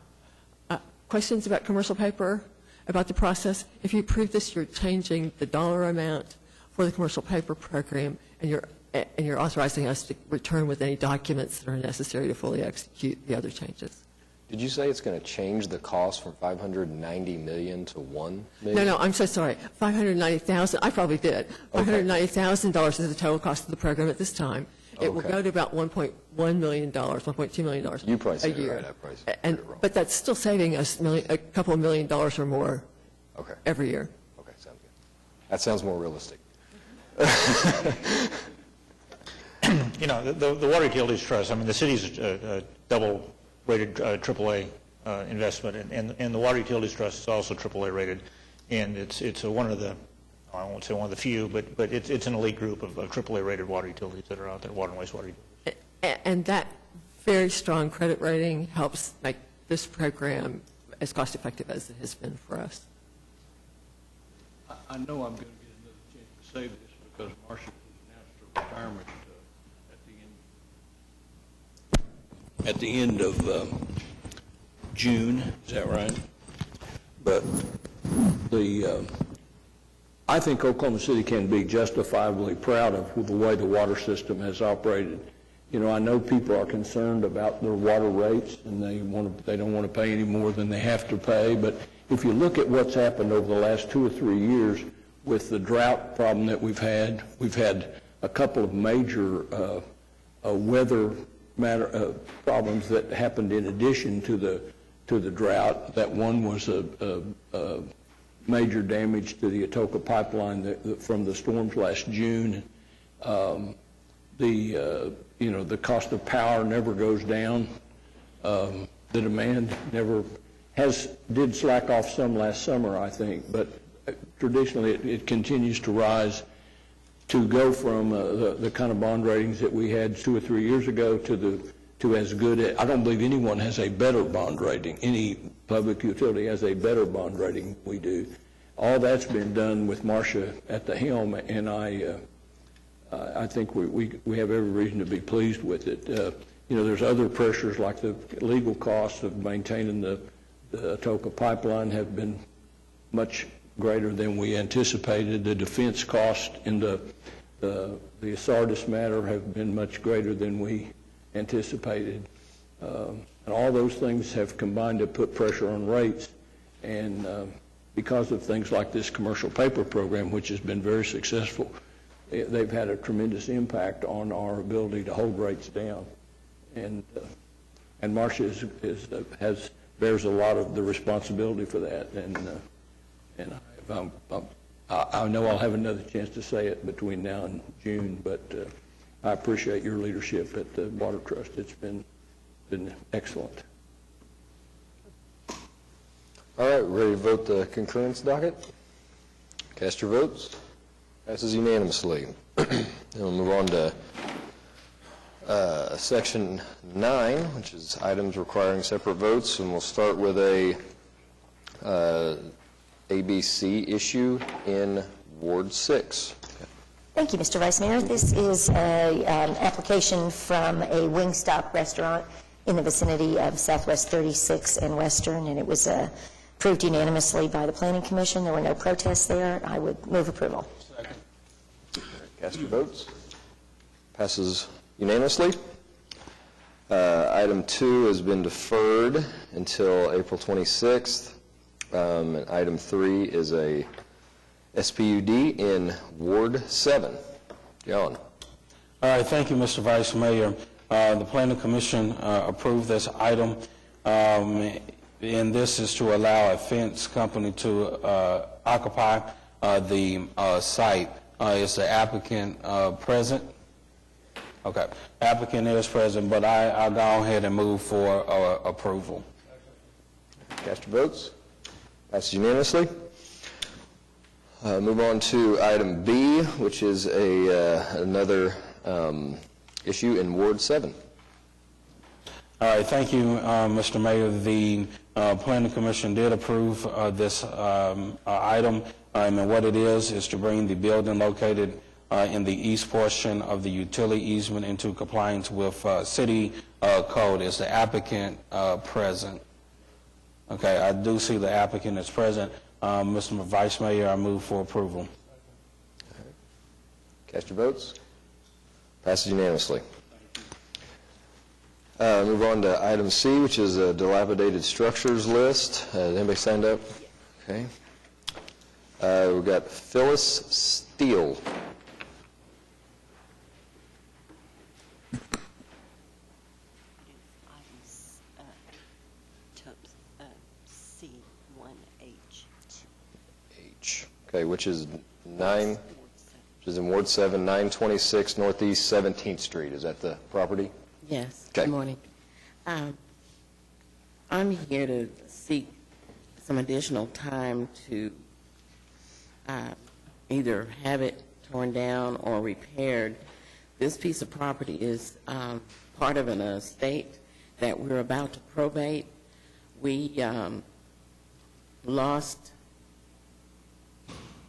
questions about commercial paper, about the process? If you approve this, you're changing the dollar amount for the commercial paper program, and you're and you're authorizing us to return with any documents that are necessary to fully execute the other changes. Did you say it's going to change the cost from $590 million to $1 million? No, I'm so sorry. $590,000, I probably did. $590,000 is the total cost of the program at this time. It will go to about $1.1 million, $1.2 million You probably a said it year. right. I probably said it wrong. But that's still saving us a couple of $1 million or more every year. Okay, sounds good. That sounds more realistic. You know, the Water Utilities Trust, I mean, the city's a double-rated AAA investment, and the Water Utilities Trust is also AAA rated, and it's one of the, I won't say one of the few, but it's an elite group of AAA rated water utilities that are out there, water and wastewater utilities. And that very strong credit rating helps make this program as cost-effective as it has been for us. I know I'm going to get another chance to say this because Marcia has announced her retirement at the end of June. Is that right? But I think Oklahoma City can be justifiably proud of the way the water system has operated. You know, I know people are concerned about their water rates, and they don't want to pay any more than they have to pay. But if you look at what's happened over the last 2 or 3 years with the drought problem that we've had a couple of major weather problems that happened in addition to the drought. That one was a major damage to the Atoka pipeline from the storms last June. The cost of power never goes down. The demand did slack off some last summer, I think, but traditionally it continues to rise. To go from the kind of bond ratings that we had 2 or 3 years ago to as good, I don't believe anyone has a better bond rating. Any public utility has a better bond rating than we do. All that's been done with Marcia at the helm, and I think we have every reason to be pleased with it. There's other pressures like the legal costs of maintaining the Atoka pipeline have been much greater than we anticipated. The defense cost in the Sardis matter have been much greater than we anticipated. And all those things have combined to put pressure on rates. And because of things like this commercial paper program, which has been very successful, they've had a tremendous impact on our ability to hold rates down. And Marcia bears a lot of the responsibility for that. And I know I'll have another chance to say it between now and June, but I appreciate your leadership at the Water Trust. It's been excellent. All right, ready to vote the concurrence docket? Cast your votes. Passes unanimously. Then we'll move on to Section 9, which is items requiring separate votes, and we'll start with a ABC issue in Ward 6. Thank you, Mr. Vice Mayor. This is an application from a Wingstop restaurant in the vicinity of Southwest 36 and Western, and it was approved unanimously by the Planning Commission. There were no protests there. I would move approval. Second. Cast your votes. Passes unanimously. Item 2 has been deferred until April 26th. And item 3 is a SPUD in Ward 7. John. All right, thank you, Mr. Vice Mayor. The Planning Commission approved this item, and this is to allow a fence company to occupy the site. Is the applicant present? Okay, applicant is present, but I'll go ahead and move for approval. Cast your votes. Passes unanimously. Move on to item B, which is another issue in Ward 7. All right, thank you, Mr. Mayor. The Planning Commission did approve this item, and what it is to bring the building located in the east portion of the utility easement into compliance with city code. Is the applicant present? Okay, I do see the applicant is present. Mr. Vice Mayor, I move for approval. Cast your votes. Passes unanimously. Move on to item C, which is a dilapidated structures list. Has anybody signed up? Okay. We've got Phyllis Steele. H. Okay, which is in Ward 7, 926 Northeast 17th Street. Is that the property? Yes. Okay. Good morning. I'm here to seek some additional time to either have it torn down or repaired. This piece of property is part of an estate that we're about to probate. We lost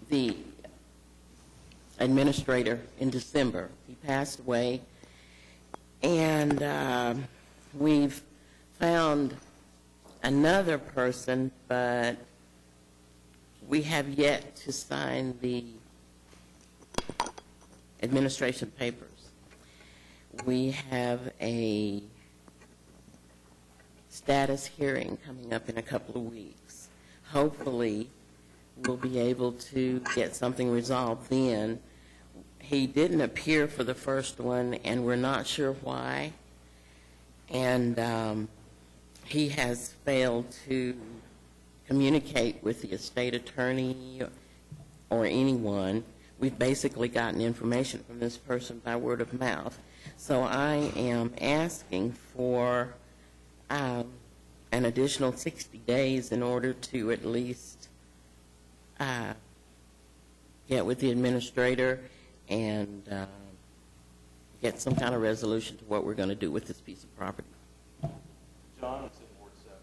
the administrator in December. He passed away, and we've found another person, but we have yet to sign the administration papers. We have a status hearing coming up in a couple of weeks. Hopefully, we'll be able to get something resolved then. He didn't appear for the first one, and we're not sure why. And he has failed to communicate with the estate attorney or anyone. We've basically gotten information from this person by word of mouth. So I am asking for an additional 60 days in order to at least get with the administrator and get some kind of resolution to what we're going to do with this piece of property. John, it's in Ward 7.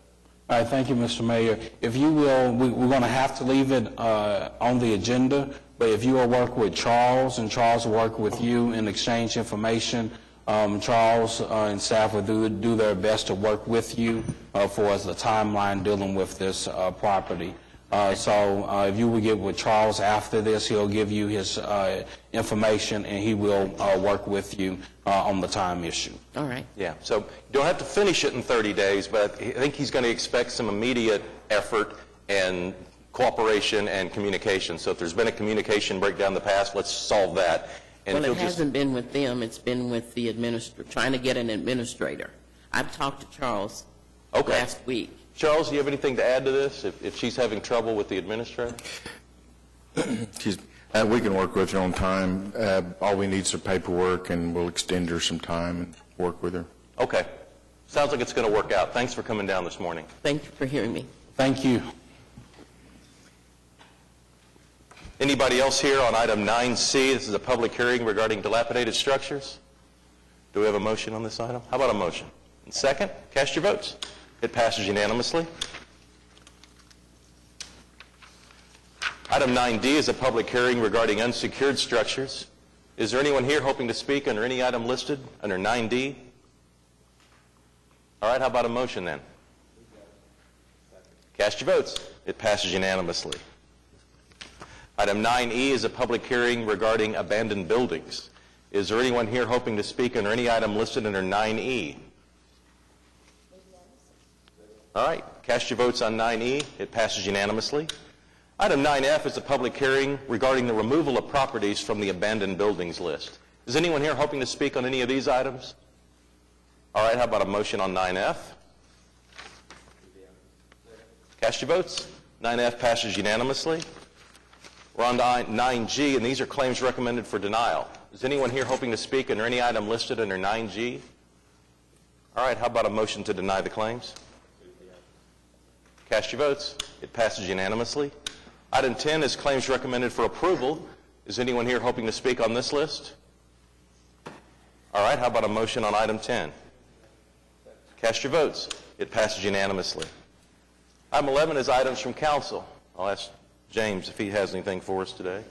All right, thank you, Mr. Mayor. If you will, we're going to have to leave it on the agenda, but if you will work with Charles, and Charles will work with you and exchange information, Charles and staff will do their best to work with you for us the timeline dealing with this property. So if you will get with Charles after this, he'll give you his information, and he will work with you on the time issue. All right. Yeah, so you don't have to finish it in 30 days, but I think he's going to expect some immediate effort and cooperation and communication. So if there's been a communication breakdown in the past, let's solve that. And Well, if it you'll just- hasn't been with them. It's been with the administrator, trying to get an administrator. I've talked to Charles last week. Charles, do you have anything to add to this, if she's having trouble with the administrator? Excuse me. We can work with her on time. All we need is her paperwork, and we'll extend her some time and work with her. Okay. Sounds like it's going to work out. Thanks for coming down this morning. Thank you for hearing me. Thank you. Anybody else here on item 9C? This is a public hearing regarding dilapidated structures. Do we have a motion on this item? How about a motion? And second, cast your votes. It passes unanimously. Item 9D is a public hearing regarding unsecured structures. Is there anyone here hoping to speak under any item listed under 9D? All right, how about a motion then? Cast your votes. It passes unanimously. Item 9E is a public hearing regarding abandoned buildings. Is there anyone here hoping to speak under any item listed under 9E? All right, cast your votes on 9E. It passes unanimously. Item 9F is a public hearing regarding the removal of properties from the abandoned buildings list. Is anyone here hoping to speak on any of these items? All right, how about a motion on 9F? Cast your votes. 9F passes unanimously. We're on to 9G, and these are claims recommended for denial. Is anyone here hoping to speak under any item listed under 9G? All right, how about a motion to deny the claims? Cast your votes. It passes unanimously. Item 10 is claims recommended for approval. Is anyone here hoping to speak on this list? All right, how about a motion on item 10? Cast your votes. It passes unanimously. Item 11 is items from council. I'll ask James if he has anything for us today.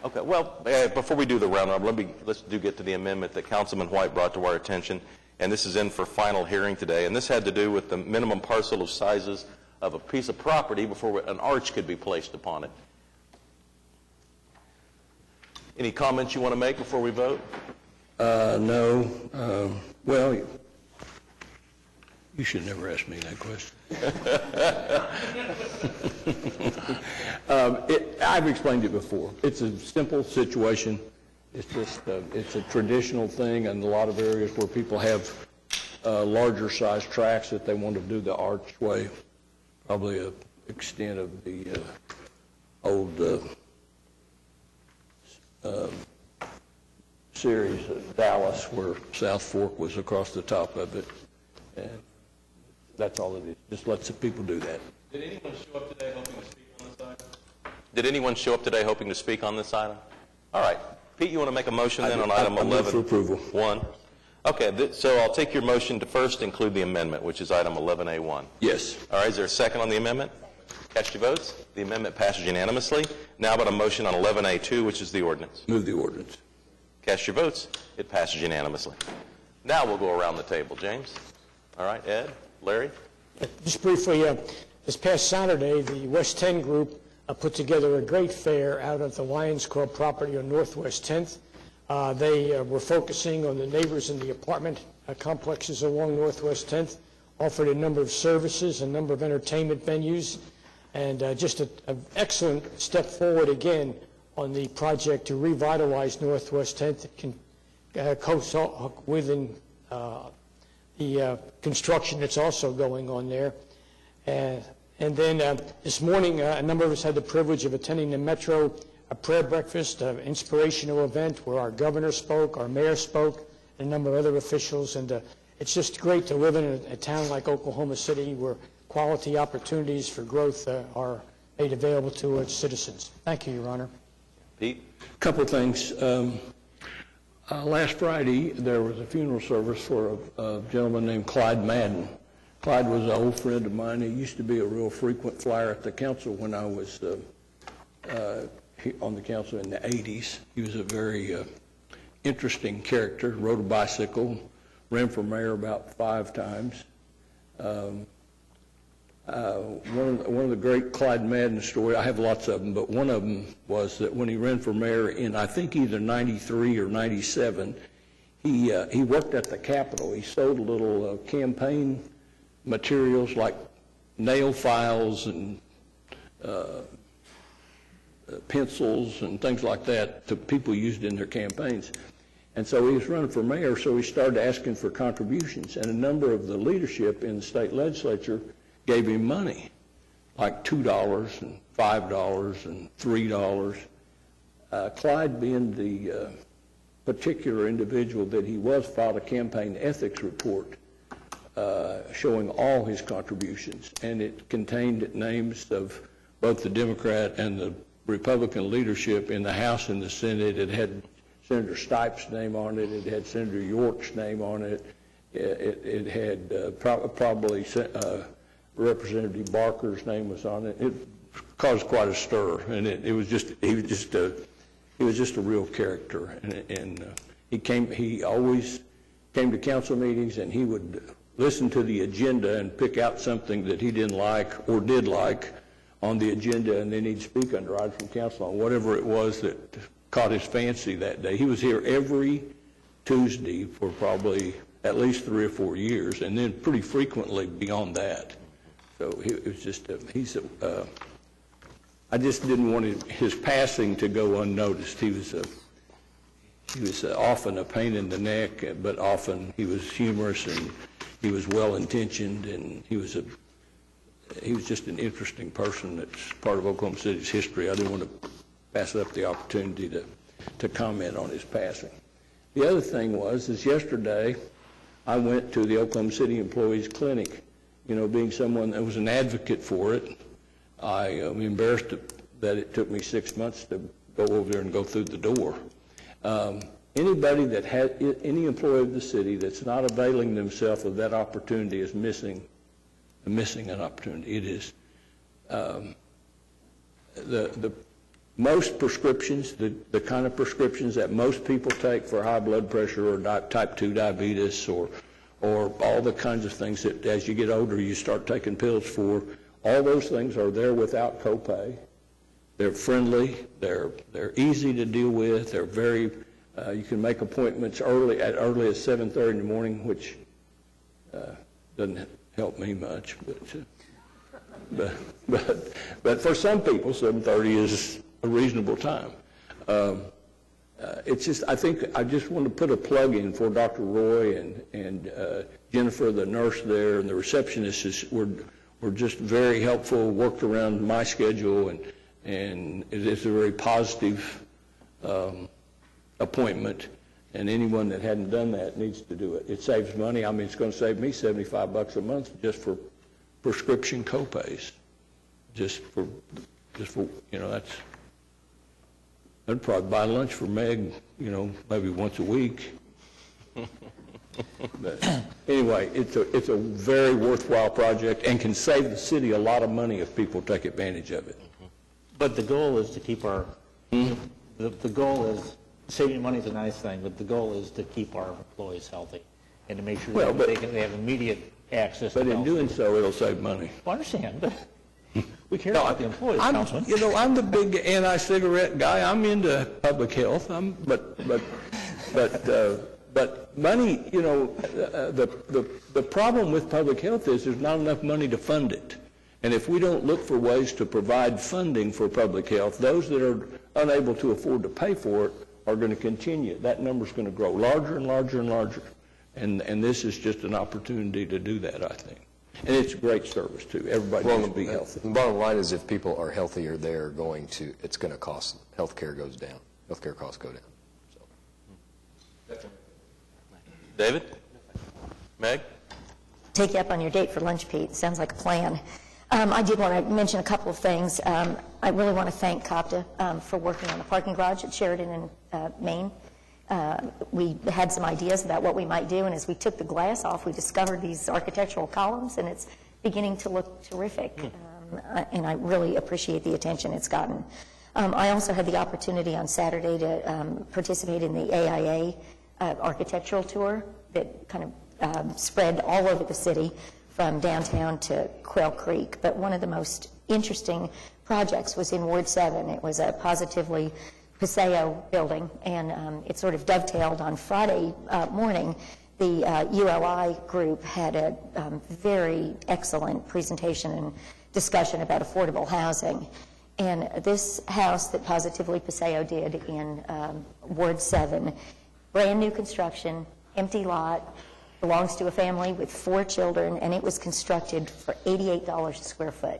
Okay, well, before we do the round robin, let's get to the amendment that Councilman White brought to our attention, and this is in for final hearing today. And this had to do with the minimum parcel of sizes of a piece of property before an arch could be placed upon it. Any comments you want to make before we vote? No. Well, you should never ask me that question. I've explained it before. It's a simple situation. It's just it's a traditional thing in a lot of areas where people have larger size tracks that they want to do the archway. Probably an extent of the old series of Dallas where South Fork was across the top of it. And that's all it is. Just let some people do that. Did anyone show up today hoping to speak on this item? Did anyone show up today hoping to speak on this item? All right. Pete, you want to make a motion then on item 11? I move for approval. 1. Okay, so I'll take your motion to first include the amendment, which is item 11A1. Yes. All right, is there a second on the amendment? Cast your votes. The amendment passes unanimously. Now about a motion on 11A2, which is the ordinance. Move the ordinance. Cast your votes. It passes unanimously. Now we'll go around the table. James? All right, Ed? Larry? Just briefly, this past Saturday, the West 10 group put together a great fair out at the Lions Club property on Northwest 10th. They were focusing on the neighbors in the apartment complexes along Northwest 10th, offered a number of services, a number of entertainment venues, and just an excellent step forward again on the project to revitalize Northwest 10th. It can co-talk within the construction that's also going on there. And then this morning, a number of us had the privilege of attending the Metro prayer breakfast, an inspirational event where our governor spoke, our mayor spoke, and a number of other officials. And it's just great to live in a town like Oklahoma City where quality opportunities for growth are made available to its citizens. Thank you, Your Honor. Pete? A couple of things. Last Friday, there was a funeral service for a gentleman named Clyde Madden. Clyde was an old friend of mine. He used to be a real frequent flyer at the council when I was on the council in the 80s. He was a very interesting character, rode a bicycle, ran for mayor about 5 times. One of the great Clyde Madden stories, I have lots of them, but one of them was that when he ran for mayor in, I think, either 93 or 97, he worked at the Capitol. He sold little campaign materials like nail files and pencils and things like that to people used in their campaigns. And so he was running for mayor, so he started asking for contributions. And a number of the leadership in the state legislature gave him money, like $2 and $5 and $3. Clyde, being the particular individual that he was, filed a campaign ethics report showing all his contributions, and it contained names of both the Democrat and the Republican leadership in the House and the Senate. It had Senator Stipe's name on it. It had Senator York's name on it. It had probably Representative Barker's name was on it. It caused quite a stir, and he was just a real character. And he always came to council meetings, and he would listen to the agenda and pick out something that he didn't like or did like on the agenda, and then he'd speak under items from council on whatever it was that caught his fancy that day. He was here every Tuesday for probably at least 3 or 4 years, and then pretty frequently beyond that. So it was just I just didn't want his passing to go unnoticed. He was often a pain in the neck, but often he was humorous and he was well-intentioned, and he was just an interesting person that's part of Oklahoma City's history. I didn't want to pass up the opportunity to comment on his passing. The other thing is yesterday I went to the Oklahoma City Employees Clinic. You know, being someone that was an advocate for it, I am embarrassed that it took me 6 months to go over there and go through the door. Anybody that has any employee of the city that's not availing themselves of that opportunity is missing an opportunity. It is the most prescriptions, the kind of prescriptions that most people take for high blood pressure or type 2 diabetes or all the kinds of things that as you get older you start taking pills for. All those things are there without copay. They're friendly, they're easy to deal with, they're very, you can make appointments early as 7:30 in the morning, which doesn't help me much, but for some people, 7:30 is a reasonable time. It's just, I think, I just want to put a plug in for Dr. Roy and Jennifer, the nurse there, and the receptionists were just very helpful, worked around my schedule, and it's a very positive appointment, and anyone that hadn't done that needs to do it. It saves money. I mean, it's going to save me $75 a month just for prescription copays. Just for I'd probably buy lunch for Meg, maybe once a week. But anyway, it's a very worthwhile project and can save the city a lot of money if people take advantage of it. But the goal is to keep our, the goal is, saving money is a nice thing, but the goal is to keep our employees healthy and to make sure that they have immediate access to health. But in doing so, it'll save money. Well, I understand, but we care about the employees, Councilman. I'm the big anti-cigarette guy. I'm into public health. But money, the problem with public health is there's not enough money to fund it. And if we don't look for ways to provide funding for public health, those that are unable to afford to pay for it are going to continue. That number's going to grow larger and larger and larger. And this is just an opportunity to do that, I think. And it's a great service, too. Everybody needs to be healthy. The bottom line is if people are healthier, it's going to cost, healthcare goes down. Healthcare costs go down. So. David? Meg? Take you up on your date for lunch, Pete. Sounds like a plan. I did want to mention a couple of things. I really want to thank COPTA for working on the parking garage at Sheridan and Maine. We had some ideas about what we might do, and as we took the glass off, we discovered these architectural columns, and it's beginning to look terrific. And I really appreciate the attention it's gotten. I also had the opportunity on Saturday to participate in the AIA architectural tour that kind of spread all over the city from downtown to Quail Creek. But one of the most interesting projects was in Ward 7. It was a Positively Paseo building, and it sort of dovetailed on Friday morning. The ULI group had a very excellent presentation and discussion about affordable housing. And this house that Positively Paseo did in Ward 7, brand new construction, empty lot, belongs to a family with 4 children, and it was constructed for $88 a square foot.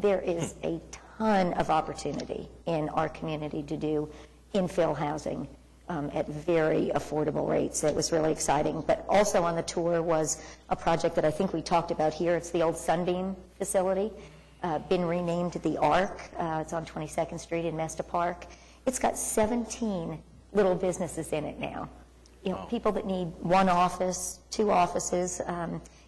There is a ton of opportunity in our community to do infill housing at very affordable rates. It was really exciting. But also on the tour was a project that I think we talked about here. It's the old Sunbeam facility, been renamed the ARC. It's on 22nd Street in Mesta Park. It's got 17 little businesses in it now. People that need 1 office, 2 offices.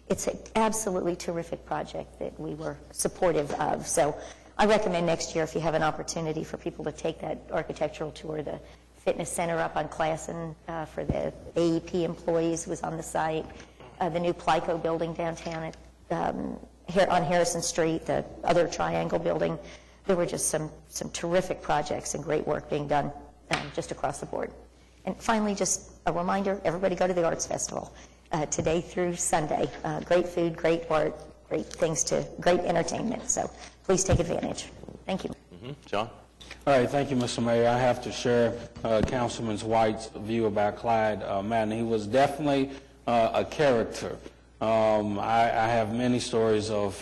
It's an absolutely terrific project that we were supportive of. So I recommend next year, if you have an opportunity for people to take that architectural tour, the fitness center up on Classen for the AEP employees was on the site, the new Plico building downtown on Harrison Street, the other Triangle building. There were just some terrific projects and great work being done just across the board. And finally, just a reminder, everybody go to the Arts Festival today through Sunday. Great food, great art, great entertainment. So please take advantage. Thank you. John? All right, thank you, Mr. Mayor. I have to share Councilman White's view about Clyde Madden. He was definitely a character. I have many stories of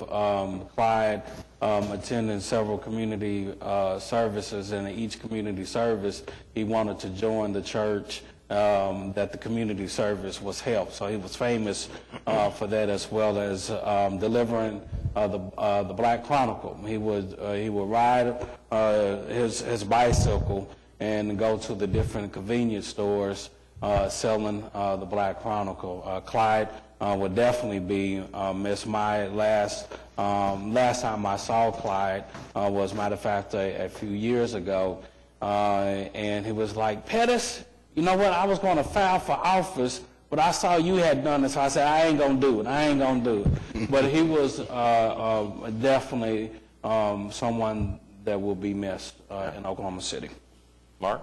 Clyde attending several community services, and in each community service, he wanted to join the church that the community service was held. So he was famous for that, as well as delivering the Black Chronicle. He would ride his bicycle and go to the different convenience stores selling the Black Chronicle. Clyde would definitely be missed. My last time I saw Clyde was, matter of fact, a few years ago, and he was like, "Pettis, you know what? I was going to file for office, but I saw you had done it, so I said, I ain't going to do it. But he was definitely someone that will be missed in Oklahoma City. Mark?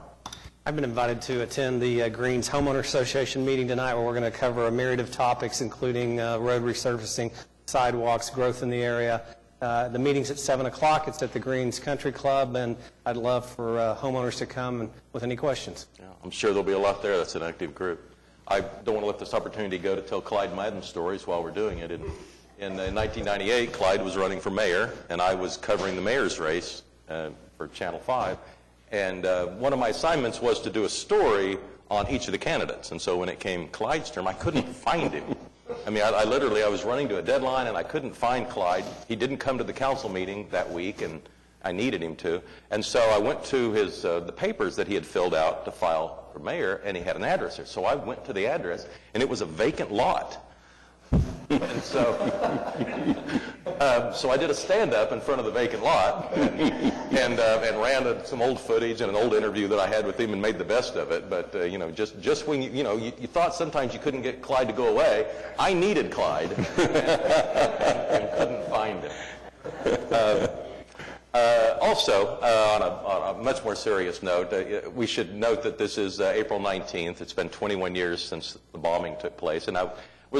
I've been invited to attend the Greens Homeowner Association meeting tonight, where we're going to cover a myriad of topics, including road resurfacing, sidewalks, growth in the area. The meeting's at 7 o'clock. It's at the Greens Country Club, and I'd love for homeowners to come with any questions. Yeah, I'm sure there'll be a lot there. That's an active group. I don't want to let this opportunity go to tell Clyde Madden stories while we're doing it. In 1998, Clyde was running for mayor, and I was covering the mayor's race for Channel 5. And one of my assignments was to do a story on each of the candidates. And so when it came Clyde's term, I couldn't find him. I mean, I literally was running to a deadline, and I couldn't find Clyde. He didn't come to the council meeting that week, and I needed him to. And so I went to his the papers that he had filled out to file for mayor, and he had an address there. So I went to the address, and it was a vacant lot. And so I did a stand-up in front of the vacant lot and ran some old footage and an old interview that I had with him and made the best of it. But, just when, you thought sometimes you couldn't get Clyde to go away, I needed Clyde and couldn't find him. Also, on a much more serious note, we should note that this is April 19th. It's been 21 years since the bombing took place. And I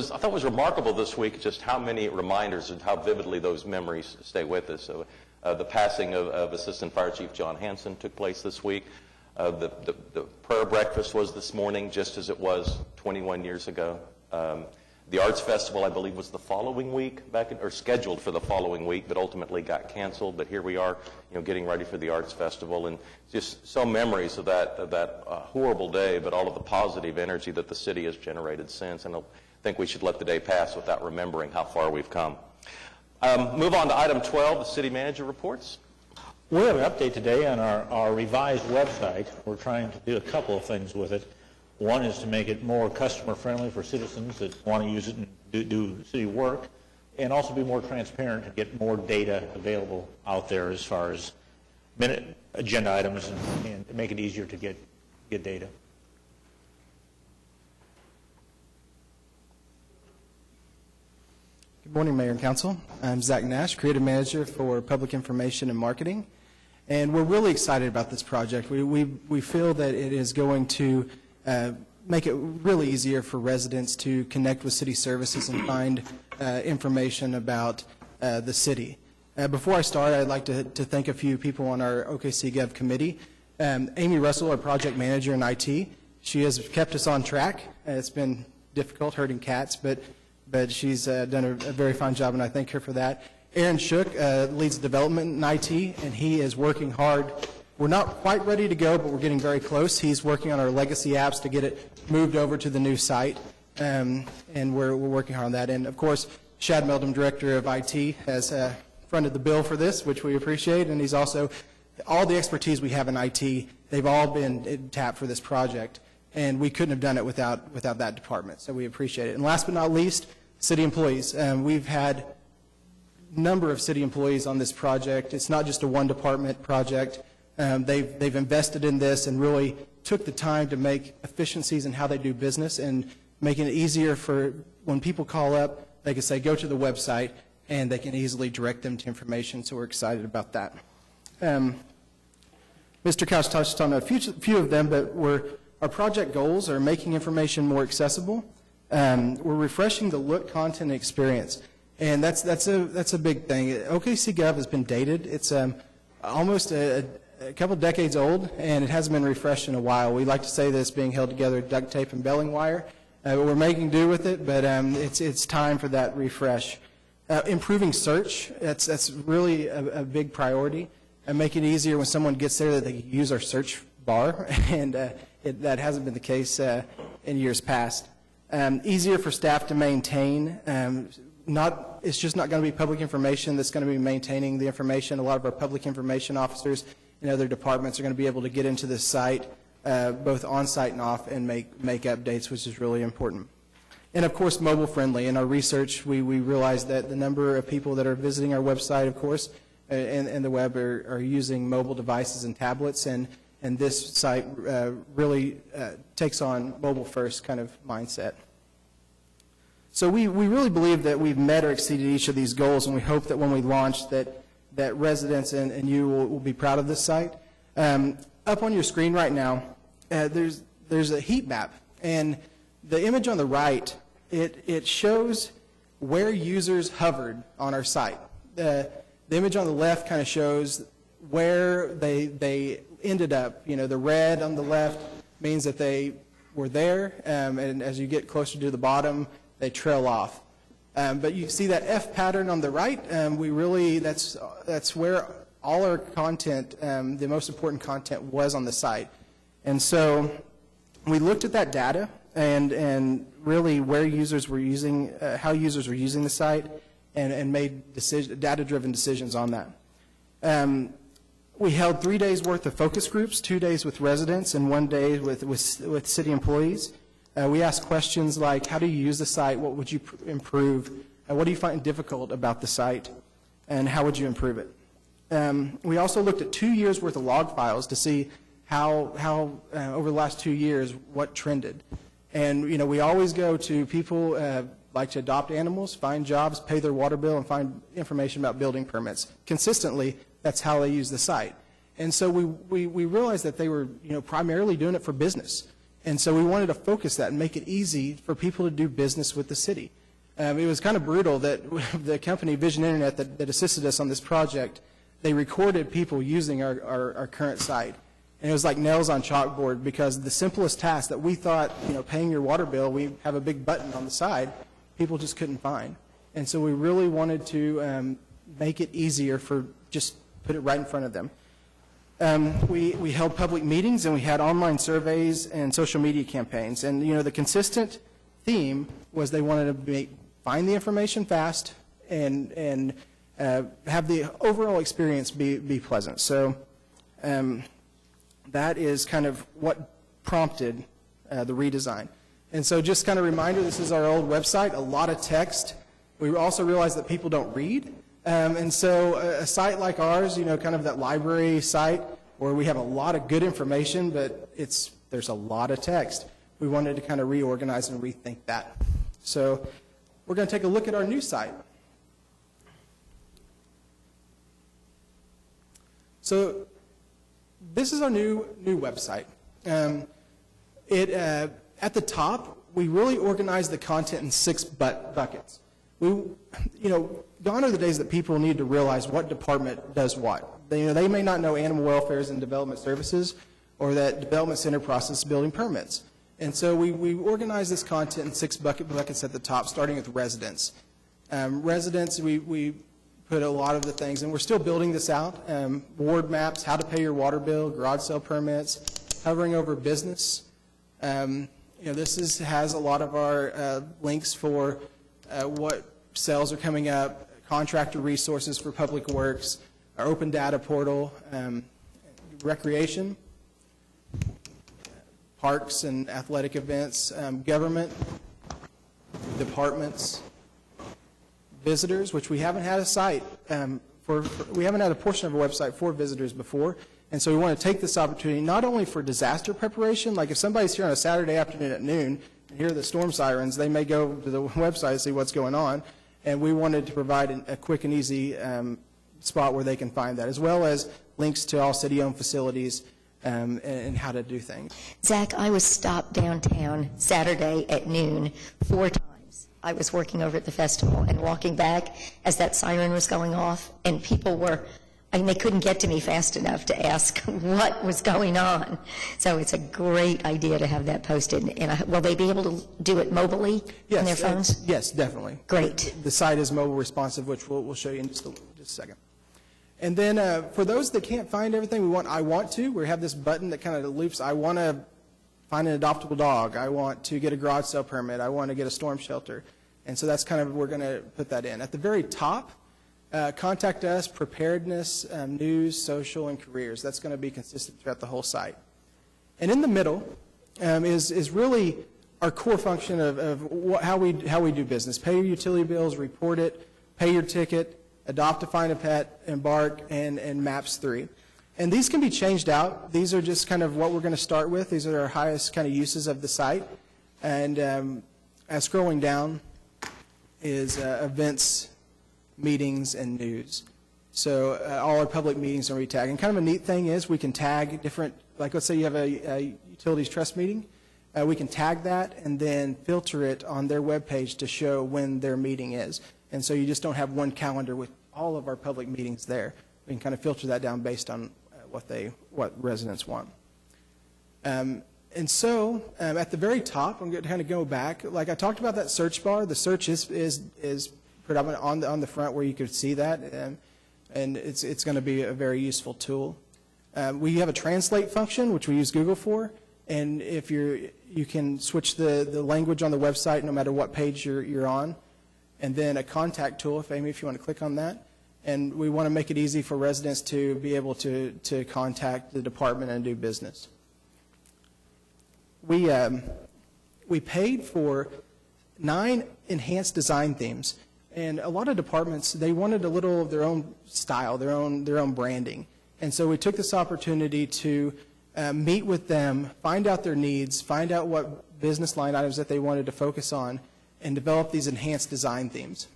thought it was remarkable this week just how many reminders and how vividly those memories stay with us. So, the passing of Assistant Fire Chief John Hanson took place this week. The prayer breakfast was this morning, just as it was 21 years ago. The Arts Festival, I believe, was the following week, or scheduled for the following week, but ultimately got canceled. But here we are, getting ready for the Arts Festival, and just so memories of that horrible day, but all of the positive energy that the city has generated since. And I think we should let the day pass without remembering how far we've come. Move on to item 12, the city manager reports. We have an update today on our revised website. We're trying to do a couple of things with it. One is to make it more customer-friendly for citizens that want to use it and do city work, and also be more transparent and get more data available out there as far as minute agenda items and make it easier to get data. Good morning, Mayor and Council. I'm Zach Nash, Creative Manager for Public Information and Marketing, and we're really excited about this project. We feel that it is going to make it really easier for residents to connect with city services and find information about the city. Before I start, I'd like to thank a few people on our OKC Gov committee. Amy Russell, our project manager in IT, she has kept us on track. It's been difficult herding cats, but she's done a very fine job, and I thank her for that. Aaron Shook leads development in IT, and he is working hard. We're not quite ready to go, but we're getting very close. He's working on our legacy apps to get it moved over to the new site, and we're working hard on that. And, of course, Shad Meldum, Director of IT, has fronted the bill for this, which we appreciate, and he's also, all the expertise we have in IT, they've all been tapped for this project, and we couldn't have done it without that department, so we appreciate it. And last but not least, city employees. We've had a number of city employees on this project. It's not just a one-department project. They've invested in this and really took the time to make efficiencies in how they do business and making it easier for when people call up, they can say, go to the website, and they can easily direct them to information, so we're excited about that. Mr. Couch touched on a few of them, but our project goals are making information more accessible. We're refreshing the look, content, and experience, and that's a big thing. OKC Gov has been dated. It's almost a couple decades old, and it hasn't been refreshed in a while. We like to say that it's being held together with duct tape and baling wire. We're making do with it, but it's time for that refresh. Improving search, that's really a big priority, and make it easier when someone gets there that they can use our search bar, and that hasn't been the case in years past. Easier for staff to maintain. It's just not going to be public information that's going to be maintaining the information. A lot of our public information officers and other departments are going to be able to get into this site, both on-site and off, and make updates, which is really important. And, of course, mobile-friendly. In our research, we realized that the number of people that are visiting our website, of course, and the web are using mobile devices and tablets, and this site really takes on mobile-first kind of mindset. So we really believe that we've met or exceeded each of these goals, and we hope that when we launch that that residents and you will be proud of this site. Up on your screen right now, there's a heat map, and the image on the right, it shows where users hovered on our site. The image on the left kind of shows where they ended up. You know, the red on the left means that they were there, and as you get closer to the bottom, they trail off. But you see that F pattern on the right. That's where all our content, the most important content, was on the site. And so we looked at that data and really where users were using, how users were using the site, and made data-driven decisions on that. We held 3 days worth of focus groups, 2 days with residents and 1 day with city employees. We asked questions like, how do you use the site? What would you improve? What do you find difficult about the site? And how would you improve it? We also looked at 2 years worth of log files to see how over the last 2 years, what trended. And, you know, we always go to people like to adopt animals, find jobs, pay their water bill, and find information about building permits. Consistently, that's how they use the site. And so we realized that they were, you know, primarily doing it for business. And so we wanted to focus that and make it easy for people to do business with the city. It was kind of brutal that the company Vision Internet that assisted us on this project, they recorded people using our current site. And it was like nails on chalkboard, because the simplest task that we thought, you know, paying your water bill, we have a big button on the side, people just couldn't find. And so we really wanted to make it easier for just put it right in front of them. We held public meetings, and we had online surveys and social media campaigns. And, you know, the consistent theme was they wanted to find the information fast and have the overall experience be pleasant. So that is kind of what prompted the redesign. And so just kind of a reminder, this is our old website, a lot of text. We also realized that people don't read. And so a site like ours, you know, kind of that library site where we have a lot of good information, but there's a lot of text. We wanted to kind of reorganize and rethink that. So we're going to take a look at our new site. So this is our new website. At the top, we really organized the content in 6 buckets. Gone are the days that people need to realize what department does what. They may not know animal welfare and development services, or that development center processes building permits. And so we organize this content in 6 buckets at the top, starting with residents. Residents, we put a lot of the things, and we're still building this out. Ward maps, how to pay your water bill, garage sale permits, hovering over business. This has a lot of our links for what sales are coming up, contractor resources for public works, our open data portal, recreation, parks and athletic events, government, departments, visitors, which we haven't had a site we haven't had a portion of our website for visitors before. And so we want to take this opportunity not only for disaster preparation, like if somebody's here on a Saturday afternoon at noon and hear the storm sirens, they may go to the website to see what's going on. And we wanted to provide a quick and easy spot where they can find that, as well as links to all city-owned facilities and how to do things. Zach, I was stopped downtown Saturday at noon 4 times. I was working over at the festival and walking back as that siren was going off, and people they couldn't get to me fast enough to ask what was going on. So it's a great idea to have that posted. And will they be able to do it mobilely on their phones? Yes, definitely. Great. The site is mobile responsive, which we'll show you in just a second. And then for those that can't find everything, we have this button that kind of loops. I want to find an adoptable dog. I want to get a garage sale permit. I want to get a storm shelter. And so that's kind of, we're going to put that in. At the very top, contact us, preparedness, news, social, and careers. That's going to be consistent throughout the whole site. And in the middle is really our core function of how we do business. Pay your utility bills, report it, pay your ticket, adopt to find a pet, embark, and MAPS 3. And these can be changed out. These are just kind of what we're going to start with. These are our highest kind of uses of the site. And as scrolling down is events, meetings, and news. So all our public meetings are retagged. And kind of a neat thing is we can tag different, like let's say you have a utilities trust meeting. We can tag that and then filter it on their webpage to show when their meeting is. And so you just don't have one calendar with all of our public meetings there. We can kind of filter that down based on what residents want. And so at the very top, I'm going to kind of go back. Like I talked about that search bar. The search is predominant on the front where you could see that, and it's going to be a very useful tool. We have a translate function, which we use Google for, and if you can switch the language on the website no matter what page you're on, and then a contact tool, if Amy, if you want to click on that. And we want to make it easy for residents to be able to contact the department and do business. We paid for 9 enhanced design themes, and a lot of departments, they wanted a little of their own style, their own branding. And so we took this opportunity to meet with them, find out their needs, find out what business line items that they wanted to focus on, and develop these enhanced design themes.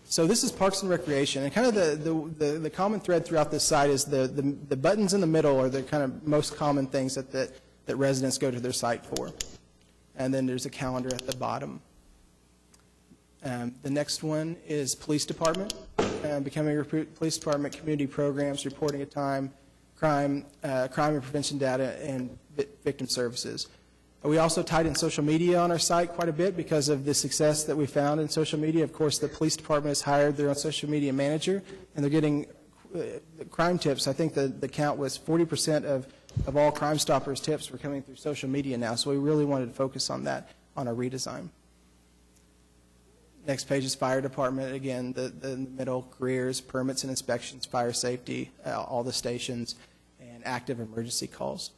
So this is Parks and Recreation, and kind of the common thread throughout this site is the buttons in the middle are the kind of most common things that residents go to their site for. And then there's a calendar at the bottom. The next one is Police Department, becoming a Police Department, community programs, reporting of crime and prevention data, and victim services. We also tied in social media on our site quite a bit because of the success that we found in social media. Of course, the police department has hired their own social media manager, and they're getting crime tips. I think the count was 40% of all Crime Stoppers tips were coming through social media now, so we really wanted to focus on that on our redesign. Next page is Fire Department. Again, the middle, careers, permits and inspections, fire safety, all the stations, and active emergency calls.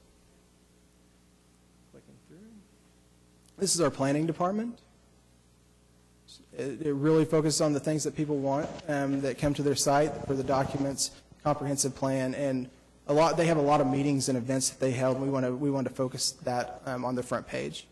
This is our planning department. It really focuses on the things that people want that come to their site for the documents, comprehensive plan, and they have a lot of meetings and events that they held. And we want to focus that on the front page.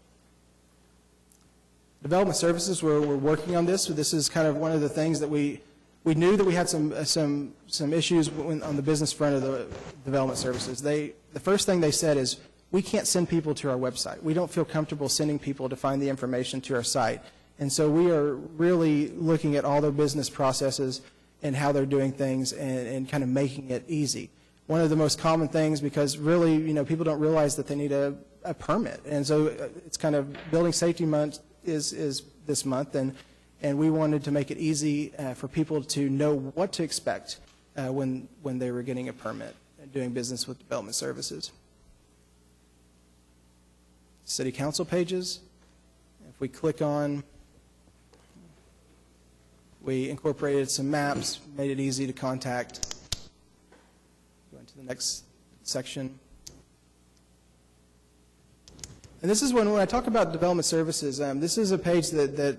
Development services, we're working on this. So this is kind of one of the things that we knew that we had some issues on the business front of the development services. The first thing they said is, we can't send people to our website. We don't feel comfortable sending people to find the information to our site. And so we are really looking at all their business processes and how they're doing things and kind of making it easy. One of the most common things, because really, people don't realize that they need a permit. And so it's kind of Building Safety Month is this month, and we wanted to make it easy for people to know what to expect when they were getting a permit and doing business with development services. City Council pages. If we click on, we incorporated some maps, made it easy to contact. Go into the next section. And this is when I talk about development services, this is a page that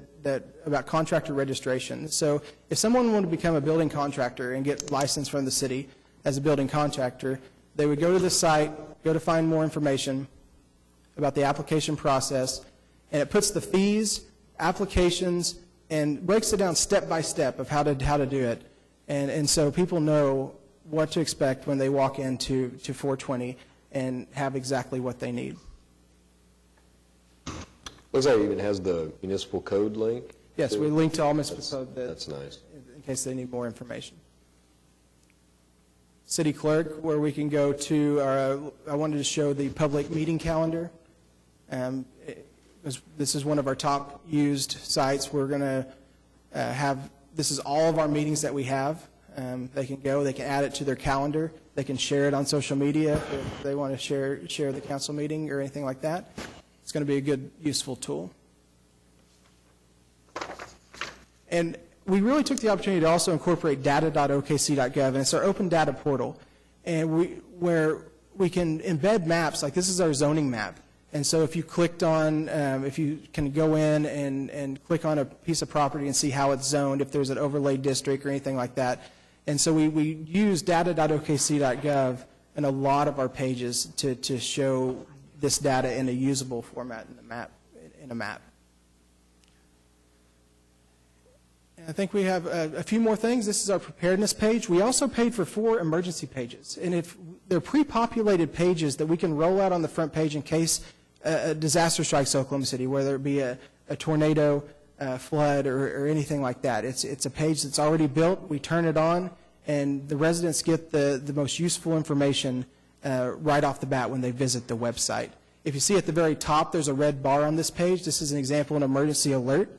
about contractor registration. So if someone wanted to become a building contractor and get licensed from the city as a building contractor, they would go to the site, go to find more information about the application process, and it puts the fees, applications, and breaks it down step by step of how to do it. And so people know what to expect when they walk into 420 and have exactly what they need. Looks like it even has the municipal code link. Yes, we link to all municipal code. That's nice. In case they need more information. City clerk, where we can go to I wanted to show the public meeting calendar. This is one of our top used sites. We're going to this is all of our meetings that we have. They can add it to their calendar. They can share it on social media if they want to share the council meeting or anything like that. It's going to be a good, useful tool. And we really took the opportunity to also incorporate data.okc.gov, and it's our open data portal, and where we can embed maps. Like this is our zoning map. And so if you clicked on, if you can go in and click on a piece of property and see how it's zoned, if there's an overlay district or anything like that. And so we use data.okc.gov in a lot of our pages to show this data in a usable format in a map. I think we have a few more things. This is our preparedness page. We also paid for 4 emergency pages. And if they're pre-populated pages that we can roll out on the front page in case a disaster strikes Oklahoma City, whether it be a tornado, flood, or anything like that. It's a page that's already built. We turn it on, and the residents get the most useful information right off the bat when they visit the website. If you see at the very top, there's a red bar on this page. This is an example of an emergency alert.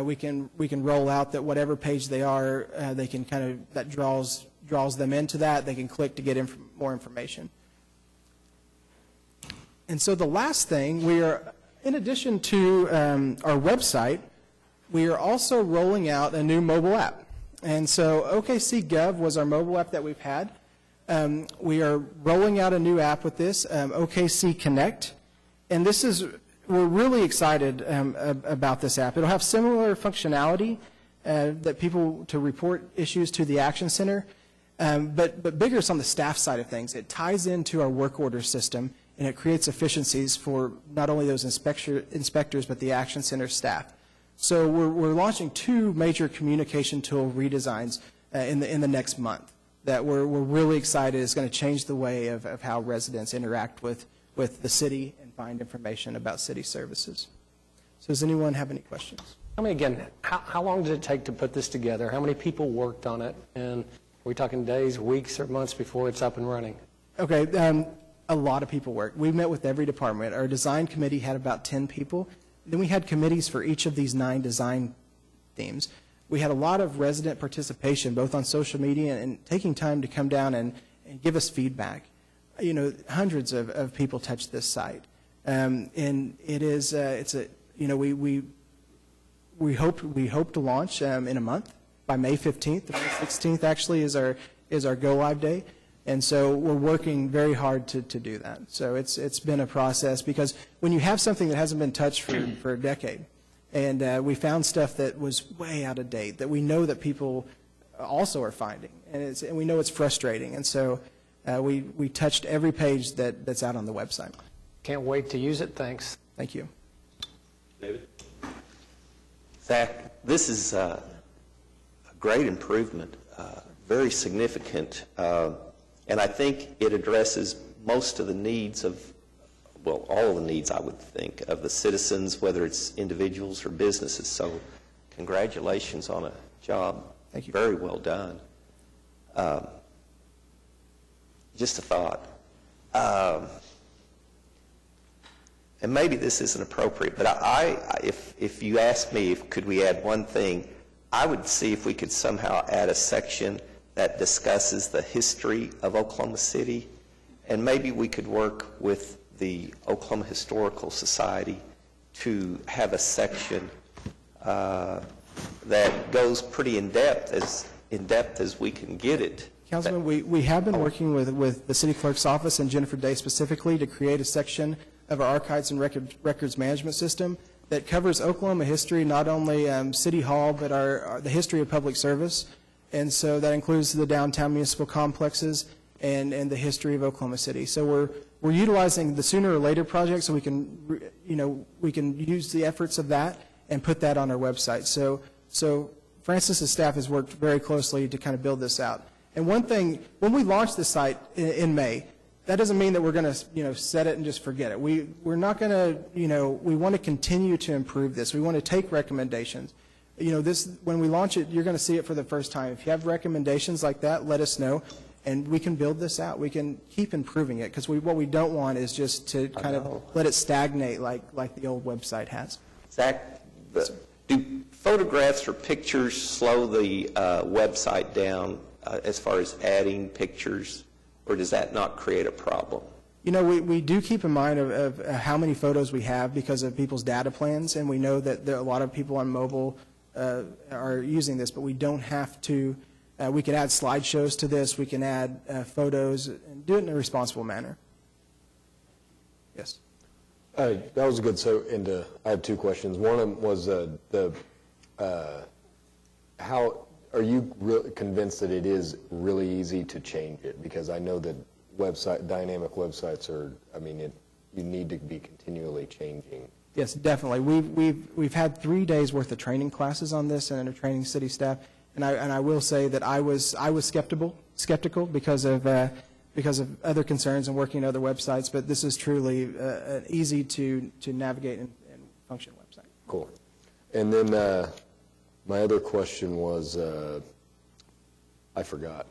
We can roll out that whatever page they are, they can kind of, that draws them into that. They can click to get more information. And so the last thing, we are, in addition to our website, we are also rolling out a new mobile app. And so OKC Gov was our mobile app that we've had. We are rolling out a new app with this, OKC Connect. And this is, we're really excited about this app. It'll have similar functionality that people to report issues to the Action Center, but bigger is on the staff side of things. It ties into our work order system, and it creates efficiencies for not only those inspectors, but the Action Center staff. So we're launching 2 major communication tool redesigns in the next month that we're really excited is going to change the way of how residents interact with the city and find information about city services. So does anyone have any questions? Tell me again, how long did it take to put this together? How many people worked on it? And are we talking days, weeks, or months before it's up and running? Okay, a lot of people worked. We met with every department. Our design committee had about 10 people. Then we had committees for each of these 9 design themes. We had a lot of resident participation, both on social media and taking time to come down and give us feedback. You know, hundreds of people touched this site. And it is, we hope to launch in a month, by May 15th. May 16th actually is our go live day. And so we're working very hard to do that. So it's been a process, because when you have something that hasn't been touched for a decade, and we found stuff that was way out of date that we know that people also are finding, and we know it's frustrating. And so we touched every page that's out on the website. Can't wait to use it. Thanks. Thank you. David? Zach, this is a great improvement, very significant. And I think it addresses most of the needs of, well, all of the needs, I would think, of the citizens, whether it's individuals or businesses. So congratulations on a job. Thank you. Very well done. Just a thought. And maybe this isn't appropriate, but if you ask me, could we add one thing, I would see if we could somehow add a section that discusses the history of Oklahoma City, and maybe we could work with the Oklahoma Historical Society to have a section that goes pretty in depth as we can get it. Councilman, we have been working with the city clerk's office and Jennifer Day specifically to create a section of our archives and records management system that covers Oklahoma history, not only City Hall, but the history of public service. And so that includes the downtown municipal complexes and the history of Oklahoma City. So we're utilizing the Sooner or Later project so we can, we can use the efforts of that and put that on our website. So Francis's staff has worked very closely to kind of build this out. And one thing, when we launch the site in May, that doesn't mean that we're going to, set it and just forget it. We're not going to, we want to continue to improve this. We want to take recommendations. When we launch it, you're going to see it for the first time. If you have recommendations like that, let us know, and we can build this out. We can keep improving it, because what we don't want is just to kind of let it stagnate like the old website has. Zach, do photographs or pictures slow the website down as far as adding pictures, or does that not create a problem? We do keep in mind of how many photos we have because of people's data plans, and we know that a lot of people on mobile are using this, but we don't have to. We can add slideshows to this. We can add photos and do it in a responsible manner. Yes. That was good. So, I have 2 questions. One of them was how are you convinced that it is really easy to change it? Because I know that dynamic websites are. I mean, you need to be continually changing Yes, definitely. We've had 3 days worth of training classes on this and are training city staff. And I will say that I was skeptical because of other concerns and working on other websites. But this is truly an easy to navigate and function website. Cool. And then my other question was, I forgot.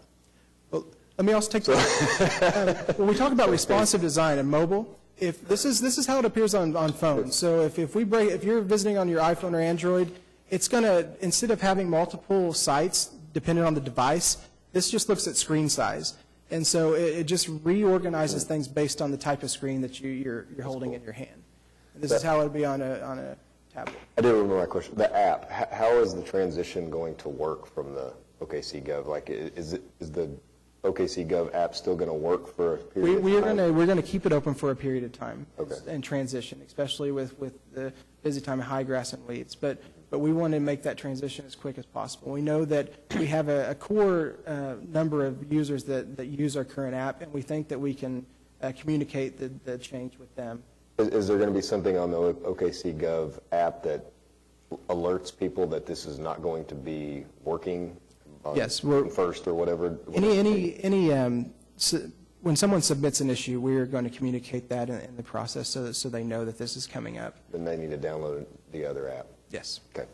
Well, let me also take that. When we talk about responsive design and mobile, if this is how it appears on phones. So if you're visiting on your iPhone or Android, it's going to, instead of having multiple sites depending on the device, this just looks at screen size. And so it just reorganizes things based on the type of screen that you're holding in your hand. And this is how it would be on a tablet. I didn't remember my question. The app, how is the transition going to work from the OKC Gov? Like, is the OKC Gov app still going to work for a period of time? We're going to keep it open for a period of time Okay. and transition, especially with the busy time of high grass and weeds. But we want to make that transition as quick as possible. We know that we have a core number of users that use our current app, and we think that we can communicate the change with them. Is there going to be something on the OKC Gov app that alerts people that this is not going to be working on Yes, first or whatever? When someone submits an issue, we are going to communicate that in the process so they know that this is coming up. Then they need to download the other app? Yes. Okay.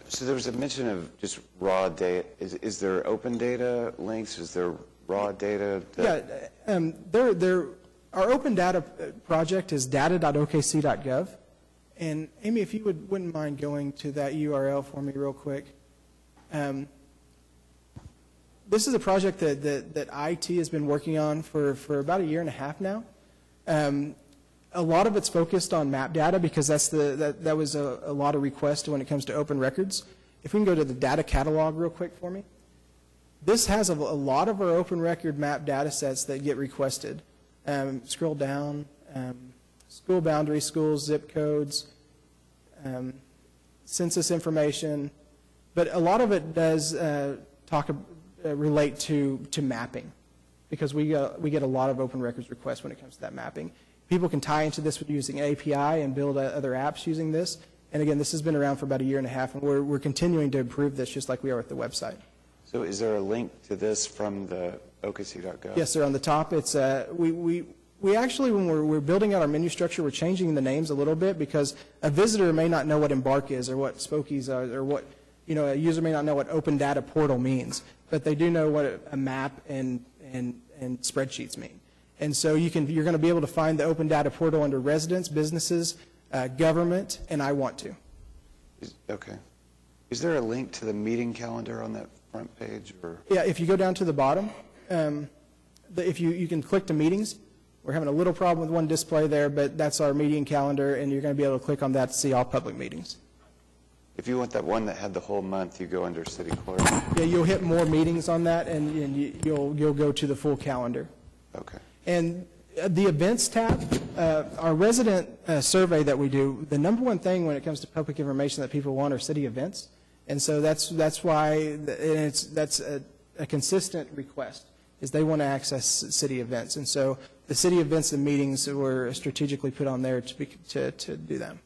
So there was a mention of just raw data. Is there open data links? Is there raw data? Our open data project is data.okc.gov. And Amy, if you wouldn't mind going to that URL for me real quick. This is a project that IT has been working on for about 1.5 years now. A lot of it's focused on map data because that was a lot of requests when it comes to open records. If we can go to the data catalog real quick for me. This has a lot of our open record map data sets that get requested. Scroll down, school boundaries, schools, zip codes, census information. But a lot of it does relate to mapping because we get a lot of open records requests when it comes to that mapping. People can tie into this with using API and build other apps using this. And again, this has been around for about 1.5 years, and we're continuing to improve this just like we are with the website. So is there a link to this from the okc.gov? Yes, sir. On the top, it's we actually, when we're building out our menu structure, we're changing the names a little bit because a visitor may not know what Embark is or what Spokies are or what, a user may not know what Open Data Portal means, but they do know what a map and spreadsheets mean. And so you're going to be able to find the Open Data Portal under residents, businesses, government, and I want to. Okay. Is there a link to the meeting calendar on that front page? Or? Yeah, if you go down to the bottom, if you can click to meetings. We're having a little problem with one display there, but that's our meeting calendar, and you're going to be able to click on that to see all public meetings. If you want that one that had the whole month, you go under City Clerk. Yeah, you'll hit more meetings on that, and you'll go to the full calendar. Okay. And the events tab, our resident survey that we do, the number one thing when it comes to public information that people want are city events, and so that's why that's a consistent request is they want to access city events, and so the city events and meetings were strategically put on there to do them.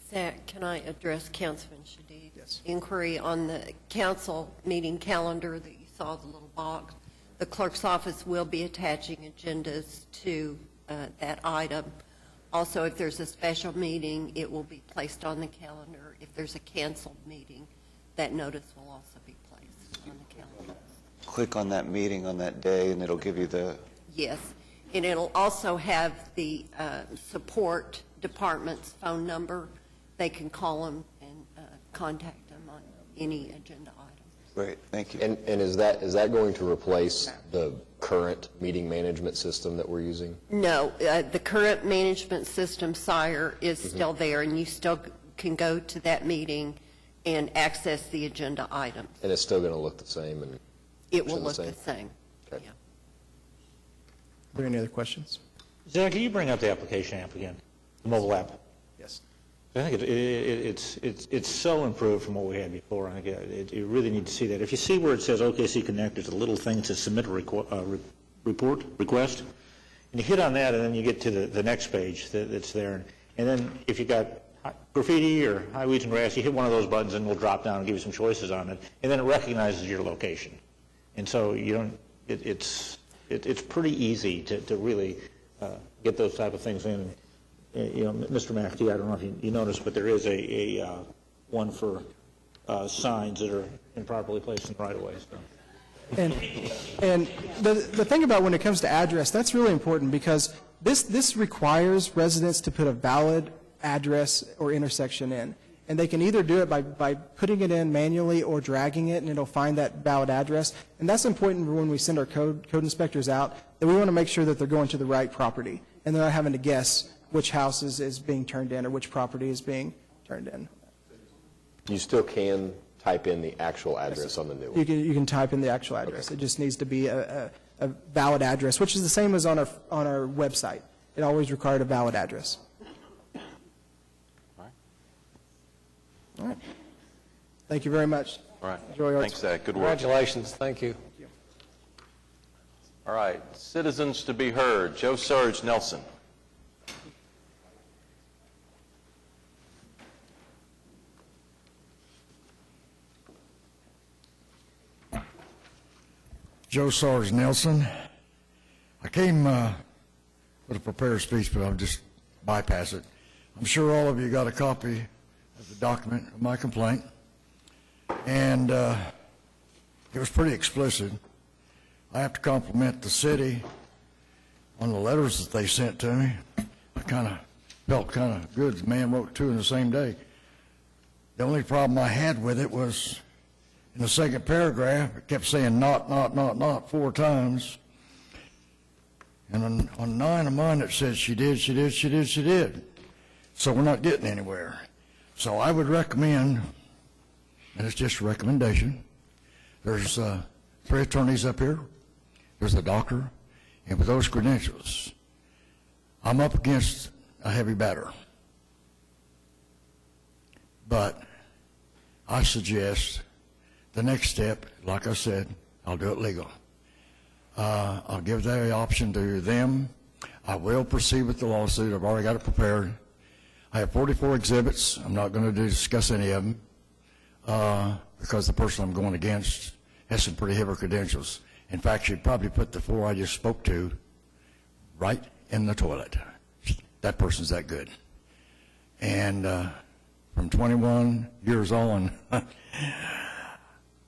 Zach, can I address Councilman Shadid's Yes. inquiry on the council meeting calendar that you saw, the little box? The clerk's office will be attaching agendas to that item. Also, if there's a special meeting, it will be placed on the calendar. If there's a canceled meeting, that notice will also be placed on the calendar. Click on that meeting on that day, and it'll give you the... Yes, and it'll also have the support department's phone number. They can call them and contact them on any agenda item. Great, thank you. And is that going to replace the current meeting management system that we're using? No, the current management system, Sire, is still there, and you still can go to that meeting and access the agenda items. And it's still going to look the same? And it will look the same. Okay. Yeah. Are there any other questions? Zach, can you bring up the application app again, the mobile app? Yes. I think it's so improved from what we had before. I think you really need to see that. If you see where it says OKC Connect, there's a little thing that says submit a request. And you hit on that, and then you get to the next page that's there. And then if you got graffiti or high weeds and grass, you hit one of those buttons, and it'll drop down and give you some choices on it. And then it recognizes your location. And so you don't. It's pretty easy to really get those type of things in. Mr. McAtee, I don't know if you noticed, but there is a one for signs that are improperly placed in right of ways. So. And the thing about when it comes to address, that's really important because this requires residents to put a valid address or intersection in. And they can either do it by putting it in manually or dragging it, and it'll find that valid address. And that's important when we send our code inspectors out, that we want to make sure that they're going to the right property, and they're not having to guess which house is being turned in or which property is being turned in. You still can type in the actual address on the new one. You can type in the actual address. It just needs to be a valid address, which is the same as on our website. It always required a valid address. All right. Thank you very much. All right. Enjoy your Thanks, Zach. Good work. Congratulations. Thank you. All right. Citizens to be heard. Joe Surge Nelson. Joe Sarge Nelson. I came with a prepared speech, but I'll just bypass it. I'm sure all of you got a copy of the document of my complaint, and it was pretty explicit. I have to compliment the city on the letters that they sent to me. I kind of felt kind of good. The man wrote two in the same day. The only problem I had with it was in the second paragraph, it kept saying not 4 times. And on 9 of mine, it said she did. So we're not getting anywhere. So I would recommend, and it's just a recommendation, there's 3 attorneys up here, there's a doctor, and with those credentials, I'm up against a heavy batter. But I suggest the next step, like I said, I'll do it legal. I'll give the option to them. I will proceed with the lawsuit. I've already got it prepared. I have 44 exhibits. I'm not going to discuss any of them because the person I'm going against has some pretty heavy credentials. In fact, she'd probably put the 4 I just spoke to right in the toilet. That person's that good. And from 21 years on,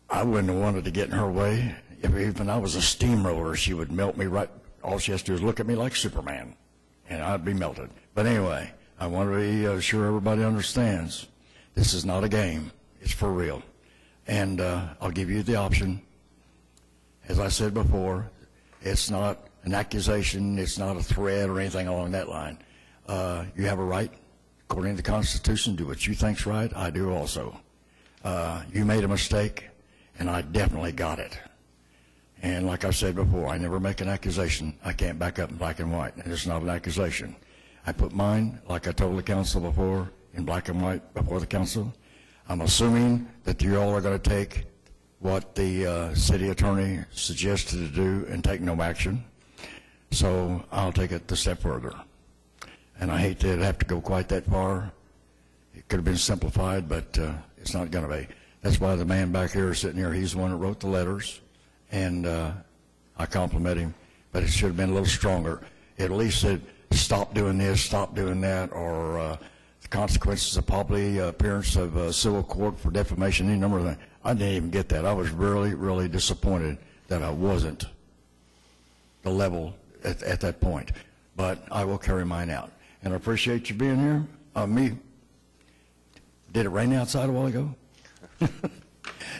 I wouldn't have wanted to get in her way. If even I was a steamroller, she would melt me right. All she has to do is look at me like Superman, and I'd be melted. But anyway, I want to be sure everybody understands this is not a game. It's for real. And I'll give you the option. As I said before, it's not an accusation. It's not a threat or anything along that line. You have a right, according to the Constitution, to do what you think's right. I do also. You made a mistake, and I definitely got it. And like I said before, I never make an accusation I can't back up in black and white, and it's not an accusation. I put mine, like I told the council before, in black and white before the council. I'm assuming that you all are going to take what the city attorney suggested to do and take no action. So I'll take it a step further. And I hate to have to go quite that far. It could have been simplified, but it's not going to be. That's why the man back here is sitting here. He's the one that wrote the letters. And I compliment him, but it should have been a little stronger. It at least said, stop doing this, stop doing that, or the consequences of probably appearance of civil court for defamation, any number of things. I didn't even get that. I was really, really disappointed that I wasn't the level at that point. But I will carry mine out. And I appreciate you being here. Me, did it rain outside a while ago?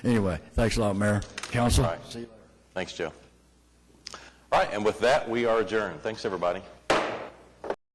Anyway, thanks a lot, Mayor. Council. All right. See you later. Thanks, Joe. All right, and with that, we are adjourned. Thanks, everybody.